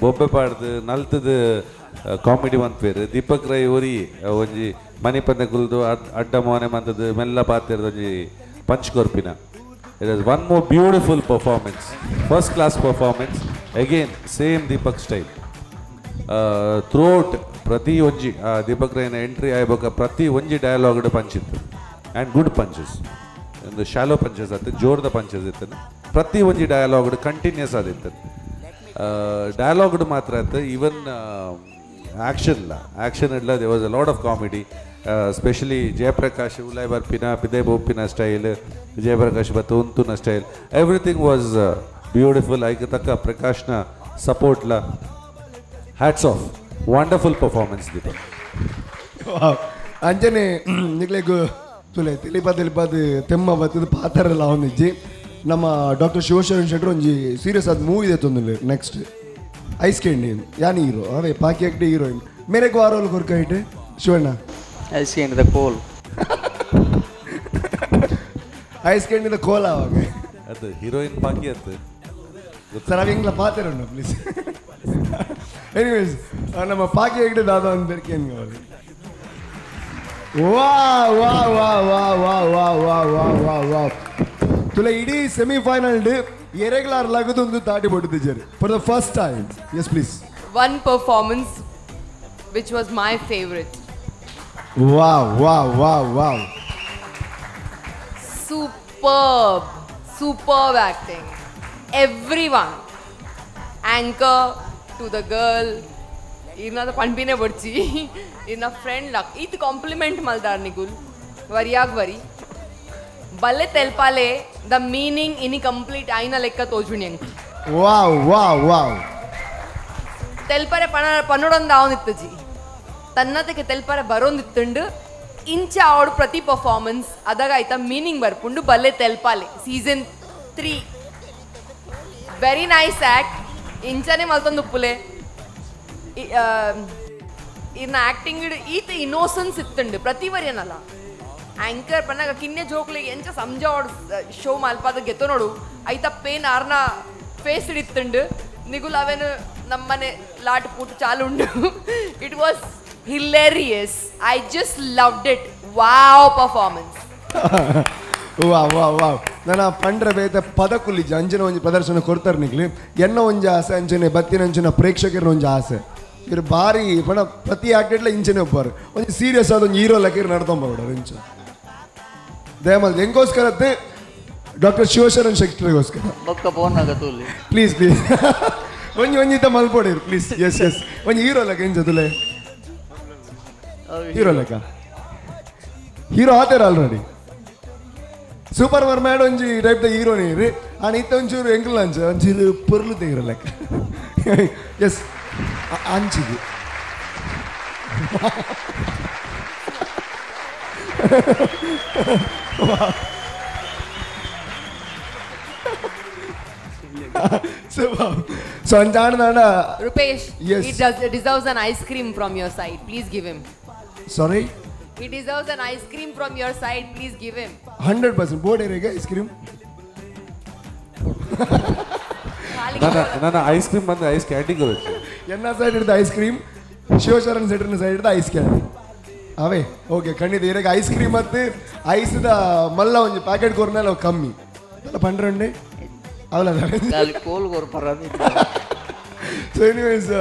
ಬೊಬ್ಬೆ ಪಾಡ್ದು ನಲ್ತದ ಕಾಮಿಡಿ ಮನ್ಪೇರು ದೀಪಕ್ ರೈ ಒರಿ ಒಂಜಿ ಮನೆ ಪಂದೆ ಕುಲ್ದು ಅಡ್ಡ ಮೋನೆ ಮಂತದ್ದು ಮೆಲ್ಲ ಪಾತಿರ್ದು ಒಂಜಿ ಪಂಚ್ ಕೊರ್ಪಿನ it is one more beautiful performance first class performance again same Deepak style throughout ಪ್ರತಿ ಒಂಜಿ ದೀಪಕ್ ರೈನ ಎಂಟ್ರಿ ಆಯ್ಬೇಕು ಪ್ರತಿ ಒಂಜಿ ಡಯಲಾಗ್ ಪಂಚಿತ್ತು ಆ್ಯಂಡ್ ಗುಡ್ ಪಂಚಸ್ ಒಂದು ಶಾಲೋ ಪಂಚಸ್ ಆಯ್ತು ಜೋರ್ದ ಪಂಚಸ್ ಇತ್ತು ಪ್ರತಿ ಒಂಜಿ ಡಯಲಾಗ್ ಕಂಟಿನ್ಯೂಸ್ ಆದಿತ್ತು ಡಯಲಾಗ್ ಮಾತ್ರ ಆಯ್ತು ಈವನ್ ಆ್ಯಕ್ಷನ್ ಇಲ್ಲ they was a lot of comedy specially Jayaprakash ಉಲಾಯ್ ಬರ್ಪಿನ ಪಿದೆ ಬೋಪಿನ ಸ್ಟೈಲ್ ಜಯಪ್ರಕಾಶ್ ಬತ್ತು ಉಂತುನ ಸ್ಟೈಲ್ ಎವ್ರಿಥಿಂಗ್ ವಾಸ್ ಬ್ಯೂಟಿಫುಲ್ ಐಕೆ ತಕ್ಕ ಪ್ರಕಾಶ್ನ ಸಪೋರ್ಟ್ಲ hats off wonderful performance Deepak ಅಂಜನೆ ನಿಗ್ಲೆಗು ತುಲೆ ತಿಳಿಪದ ತೆಮ್ಮ ಬತ್ತದ ಪಾತ್ರಲ್ಲ ಅವನಿಜ್ಜಿ ನಮ್ಮ ಡಾಕ್ಟರ್ ಶಿವಶರಣ್ ಶೆಟ್ಟಿ ಒಂಜಿ ಸೀರಿಯಸ್ ಆದ ಮೂವಿ ಇದೆ ತೊಂದಿಲ್ಲ ನೆಕ್ಸ್ಟ್ ಐಸ್ ಕ್ಯಾಂಡಿ ಯಾನ್ ಹೀರೋ ಅವೇ ಪಾಕಿ ಆಕ್ಟಿ ಹೀರೋಯಿನ್ ಮೇರೆಗೂ ಆರೋಲ್ ಕೊರ್ಕ ಇಟ್ಟೆ ಶಿವಣ್ಣ ಐಸ್ ಕ್ಯಾಂಡಿದ ಕೋಲ್ ಐಸ್ ಕ್ಯಾಂಡಿದ ಕೋಲ್ ಅವಾಗ ಅದು ಹೀರೋಯಿನ್ ಪಾಕಿ ಅತ್ತು ಸರ್ ಅವ ಎಂಗ್ಲ ಪಾತ್ರ ಪ್ಲೀಸ್ ಎನಿವೇಸ್ ನಮ್ಮ ಪಾಕಿ ಆಕ್ಟಿ ದಾದ ಒಂದು ಬೇರ್ಕೇನು ಕಾవాలి ವಾ ವಾ ವಾ ವಾ ವಾ ವಾ ವಾ ವಾ ವಾ ವಾ ತುಲೆ ಇಡೀ ಸೆಮಿಫೈನಲ್ ಎರೆಗ್ಲಾರ್ ಲಗದೊಂದು ದಾಟಿ ಬಿಟ್ಟಿದ್ದಾರೆ for the first time. Yes please. One performance which was my favorite. Wow, wow, wow, wow. Superb acting. Everyone. Anchor to the girl. Irna the panpine barchi. Irna friend luck. It compliment maldar Nikul. Variyag vari. Balle telpale the meaning ini complete aina lekka tojuni. Wow, wow, wow. ತೆಲ್ಪರೆ ಪನ್ನೊಡೊಂದು ಅವನಿತ್ತಜಿ ತನ್ನದಕ್ಕೆ ತೆಲ್ಪರೆ ಬರೋಂದಿತ್ತುಂಡು ಇಂಚ ಅವಡು ಪ್ರತಿ performance ಅದಾಗ ಆಯ್ತಾ meaning ಬರ್ಪುಂಡು ಬಲ್ಲೆ ತೆಲ್ಪಾಲೆ season 3 very nice act ಇಂಚನೆ ಮಲ್ತೊಂದು ಉಪ್ಪುಲೆ ಇನ್ನ acting ಈತ innocence ಇತ್ತುಂಡು ಪ್ರತಿ ವರಿಯನಲ್ಲ ಆಂಕರ್ ಪನ್ನಾಗ ಕಿನ್ನೆ ಜೋಕ್ಲಿಗೆ ಎಂಚ ಸಂಜಾವಡ್ ಶೋ ಮಲ್ಪಾದ ಗೆತ್ತೋ ನೋಡು ಐತ ಪೇನ್ ಆರ್ನ ಫೇಸ್ ಹಿಡಿತ್ತುಂಡು ನಿಗುಲ್ ಅವೇನು ನಮ್ಮನೆ ಲಾಟ್ ಪುಟ್ ಚಾಲು ಉಂಡು it was hilarious I just loved it wow performance wow wow wow ನನ್ನ ಪಂಡ್ರೆ ಬೇತೆ ಪದಕುಲಿಜ ಅಂಜನ ಒಂಜಿ ಪ್ರದರ್ಶನ ಕೊಡ್ತಾರೆ ನಿಗ್ಲಿ ಎನ್ನ ಒಂಜಿ ಆಸೆ ಅಂಚನೆ ಬತ್ತಿನ ಅಂಚಿನ ಪ್ರೇಕ್ಷಕರ ಒಂಜಿ ಆಸೆ ಇವ್ರು ಭಾರಿ ಪಣ ಪ್ರತಿ ಆಕ್ಟೆಡ್ಲ ಇಂಚನೆ ಒಬ್ಬರು ಒಂಜಿ ಸೀರಿಯಸ್ ಆದ ಒಂಜಿ ಹೀರೋ ಲೆಕ್ಕ ನಡ್ಕೊಂಬೋಡು ಇಂಚ ದಯಮಾಡಿ ಹೆಂಗೋಸ್ಕರತ್ತೆ ಡಾಕ್ಟರ್ ಶಿವಶರಣ್ ಶೆಟ್ಟಿಗೋಸ್ಕರ ಬೊಕ್ಕ ಫೋನ್ ಆಗತ್ತುಲ್ಲಿ ಪ್ಲೀಸ್ ಪ್ಲೀಸ್ ಒಂಜಿ ಒಂಜಿತ ಮಲ್ಪೊಡಿರು ಪ್ಲೀಸ್ ಎಸ್ ಎಸ್ ಒಂಜಿ ಹೀರೋ ಲೆಕ್ಕ ಇಂಚದುಲೆ ಹೀರೋ ಲೆಕ್ಕ ಹೀರೋ ಆತೇರ ಆಲ್ರೆಡಿ ಸೂಪರ್ ಮರ್ಮ್ಯಾಡ್ ಒಂಜಿ ಟೈಪ್ ದ ಹೀರೋ ನೀರು ಆನ ಇತ್ತ ಒಂಚೂರು ಎಂಕಲ್ ಅಂಚ ಒಂಚೂರು ಪೊರ್ಲು ತೆಗಿರ ಲೆಕ್ಕ ಎಸ್ ಅಂಚಿದು ಸೊ ಅಂಚಾಣ Rupesh, Yes. he deserves an ice cream from your side. Please give him. Sorry He deserves an ice cream from your side. Please give him. 100% board ಏರಿಯಾಗೆ ಐಸ್ ಕ್ರೀಮ್ ನನ್ನ ಐಸ್ ಕ್ರೀಮ್ ಬಂದು ಐಸ್ ಕ್ಯಾಂಡಿಗೆ ಬರುತ್ತೆ ಎನ್ನ side ಹಿಡಿದ ice cream Shivasharan ಸೆಟ್ರಿನ side ಹಿಡಿದ ice candy ಅವೇ ಓಕೆ ಖಂಡಿತ ಇರಾಗ ಐಸ್ ಕ್ರೀಮ್ ಮತ್ತು ಐಸ್ದ ಮಲ್ಲ ಒಂಜಿ ಪ್ಯಾಕೆಟ್ ಕೊರ್ನೆಲ್ಲ ಕಮ್ಮಿ ಅಲ್ಲ ಪಂಡ್ರೆ ಅವಲ್ಲ ಕೋಲ್ ಕೊರ್ಪರ ಸೊ ಎನಿವೇಸ್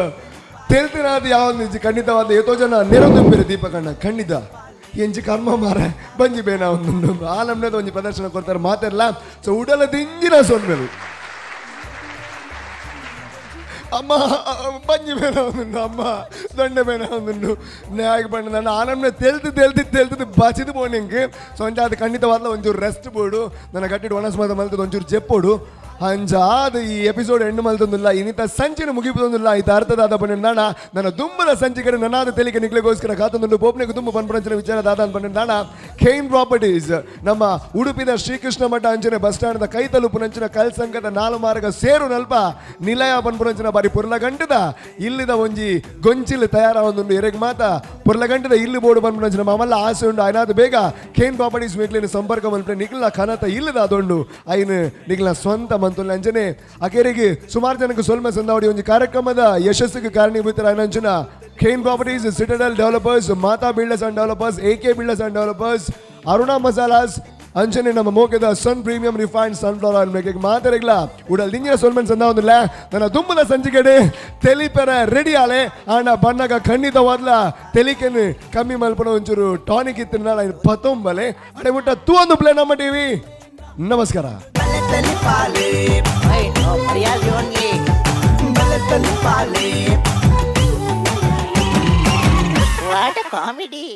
ತೇಲ್ತಿನಾದ ಯಾವೊಂದು ಖಂಡಿತವಾದ ಎಷ್ಟೋ ಜನ ನೆರದುಂಬಿರು ದೀಪಕಣ್ಣ ಖಂಡಿತ ಎಂಚಿ ಕರ್ಮ ಮಾರ ಬಂಜಿ ಬೇನ ಒಂದು ಆ ನಮ್ನದ ಒಂಜಿ ಪ್ರದರ್ಶನ ಕೊಡ್ತಾರೆ ಮಾತೆಲ್ಲ ಸೊ ಉಡಲದ ಇಂಜಿನ ಸೊನ್ಮೇಲು ಅಮ್ಮ ಬಂಜಿ ಬೇನ ಒಂದು ಅಮ್ಮ ದೊಂಡೆ ಬೇನ ಒಂದು ನ್ಯಾಯ ಬಂಡ ನಾನು ಆ ನಮ್ನೆ ತೇಲ್ತಿದ್ದು ಬಚಿದು ಬೋನಿಂಗೆ ಸೊ ಅಂಚ ಅದು ಖಂಡಿತವಾದ ಒಂಚೂರು ರೆಸ್ಟ್ ಬೋಡು ನನ್ನ ಗಟ್ಟಿಟ್ಟು ಒಣಸ್ಮಾದ ಮಲ್ತದ ಒಂಚೂರು ಜೆಪ್ಪೋಡು ಅಂಜಾದ ಈ ಎಪಿಸೋಡ್ ಹೆಣ್ಣು ಮಲ್ತೊಂದಿಲ್ಲ ಇನ್ನಿತ ಸಂಚಿನ ಮುಗಿಪೊಂದಿಲ್ಲ ಈತ ಅರ್ಥದಾದ ಬಂದಿದ್ದಾಣ ನನ್ನ ದುಂಬದ ಸಂಚಿಕೆ ನನ್ನಾದ ತೆಲಿಗೆ ನಿಗ್ಲಿಗೋಸ್ಕರ ಕಾತೊಂದು ಬೋಪ್ನೆಗೆ ತುಂಬ ಪಂಪಂಚನ ವಿಚಾರ ದಾದ ಬಂದಿದ್ದಾಣ ಖೇನ್ ಪ್ರಾಪರ್ಟೀಸ್ ನಮ್ಮ ಉಡುಪಿದ ಶ್ರೀಕೃಷ್ಣ ಮಠ ಅಂಚನೆ ಬಸ್ ಸ್ಟ್ಯಾಂಡ್ ಕೈ ತಲುಪುನಂಚಿನ ಕಲ್ ಸಂಘದ ನಾಲು ಮಾರ್ಗ ಸೇರು ನಲ್ಪ ನಿಲಯ ಪನ್ಪುನಂಚಿನ ಬಾರಿ ಪುರ್ಲಗಂಟದ ಇಲ್ಲಿದ ಒಂಜಿ ಗೊಂಚಿಲ್ ತಯಾರ ಒಂದು ಎರೆಗೆ ಮಾತ ಪುರ್ಲಗಂಟದ ಇಲ್ಲಿ ಬೋರ್ಡು ಪನ್ಪುನಂಚಿನ ಮಾಮಲ್ಲ ಆಸೆ ಉಂಡು ಆಯ್ನಾದ ಬೇಗ ಖೇನ್ ಪ್ರಾಪರ್ಟೀಸ್ ಮೇಕ್ಲಿನ ಸಂಪರ್ಕ ಮಲ್ಪೆ ನಿಖಿಲ್ನ ಖನತ ಇಲ್ಲದ ಅದೊಂಡು ಐನು ನಿಖಿಲ್ನ ಸ್ವಂತ ಮಂತುಲ್ನ ಅಂಚನೆ ಅಕೆರಿಗೆ ಸುಮಾರು ಜನಕ್ಕೆ ಸೊಲ್ಮೆ ಸಂದಾವಡಿ ಒಂದು ಕಾರ್ಯಕ್ರಮದ ಯಶಸ್ಸಿಗೆ ಕಾರಣೀಭೂತರ ಅಂಚನ ಖೇನ್ properties Citadel developers Mata builders and developers AK builders and developers Aruna Masalas ಅಂಚನೆ ನಮ್ಮ ಮೋಕೆದ Sun premium refined sunflower oil making ಮಾತಾಡಿಗ್ಲ ಉಡಲ್ ನಿಂಜಿನ ಸೊಲ್ಮೆನ್ ಸಂದಾವೊಂದಿಲ್ಲ ನನ್ನ ದುಂಬದ ಸಂಚಿಕೆಡೆ ತೆಲಿಪೆರ ರೆಡಿ ಆಲೆ ಆಂಡ ಬಣ್ಣಗ ಖಂಡಿತವಾದ್ಲ ತೆಲಿಕೆನು ಕಮ್ಮಿ ಮಲ್ಪನ ಒಂಚೂರು ಟಾನಿಕ್ ಇತ್ತು ನಾಳೆ ಪತ್ತೊಂಬಲೆ ಅಡೆ ಮುಟ್ಟ ತೂ ಒಂದು ಪ್ಲೇ ನಮ್ಮ ಟಿವಿ ನಮಸ್ಕಾರ What a comedy!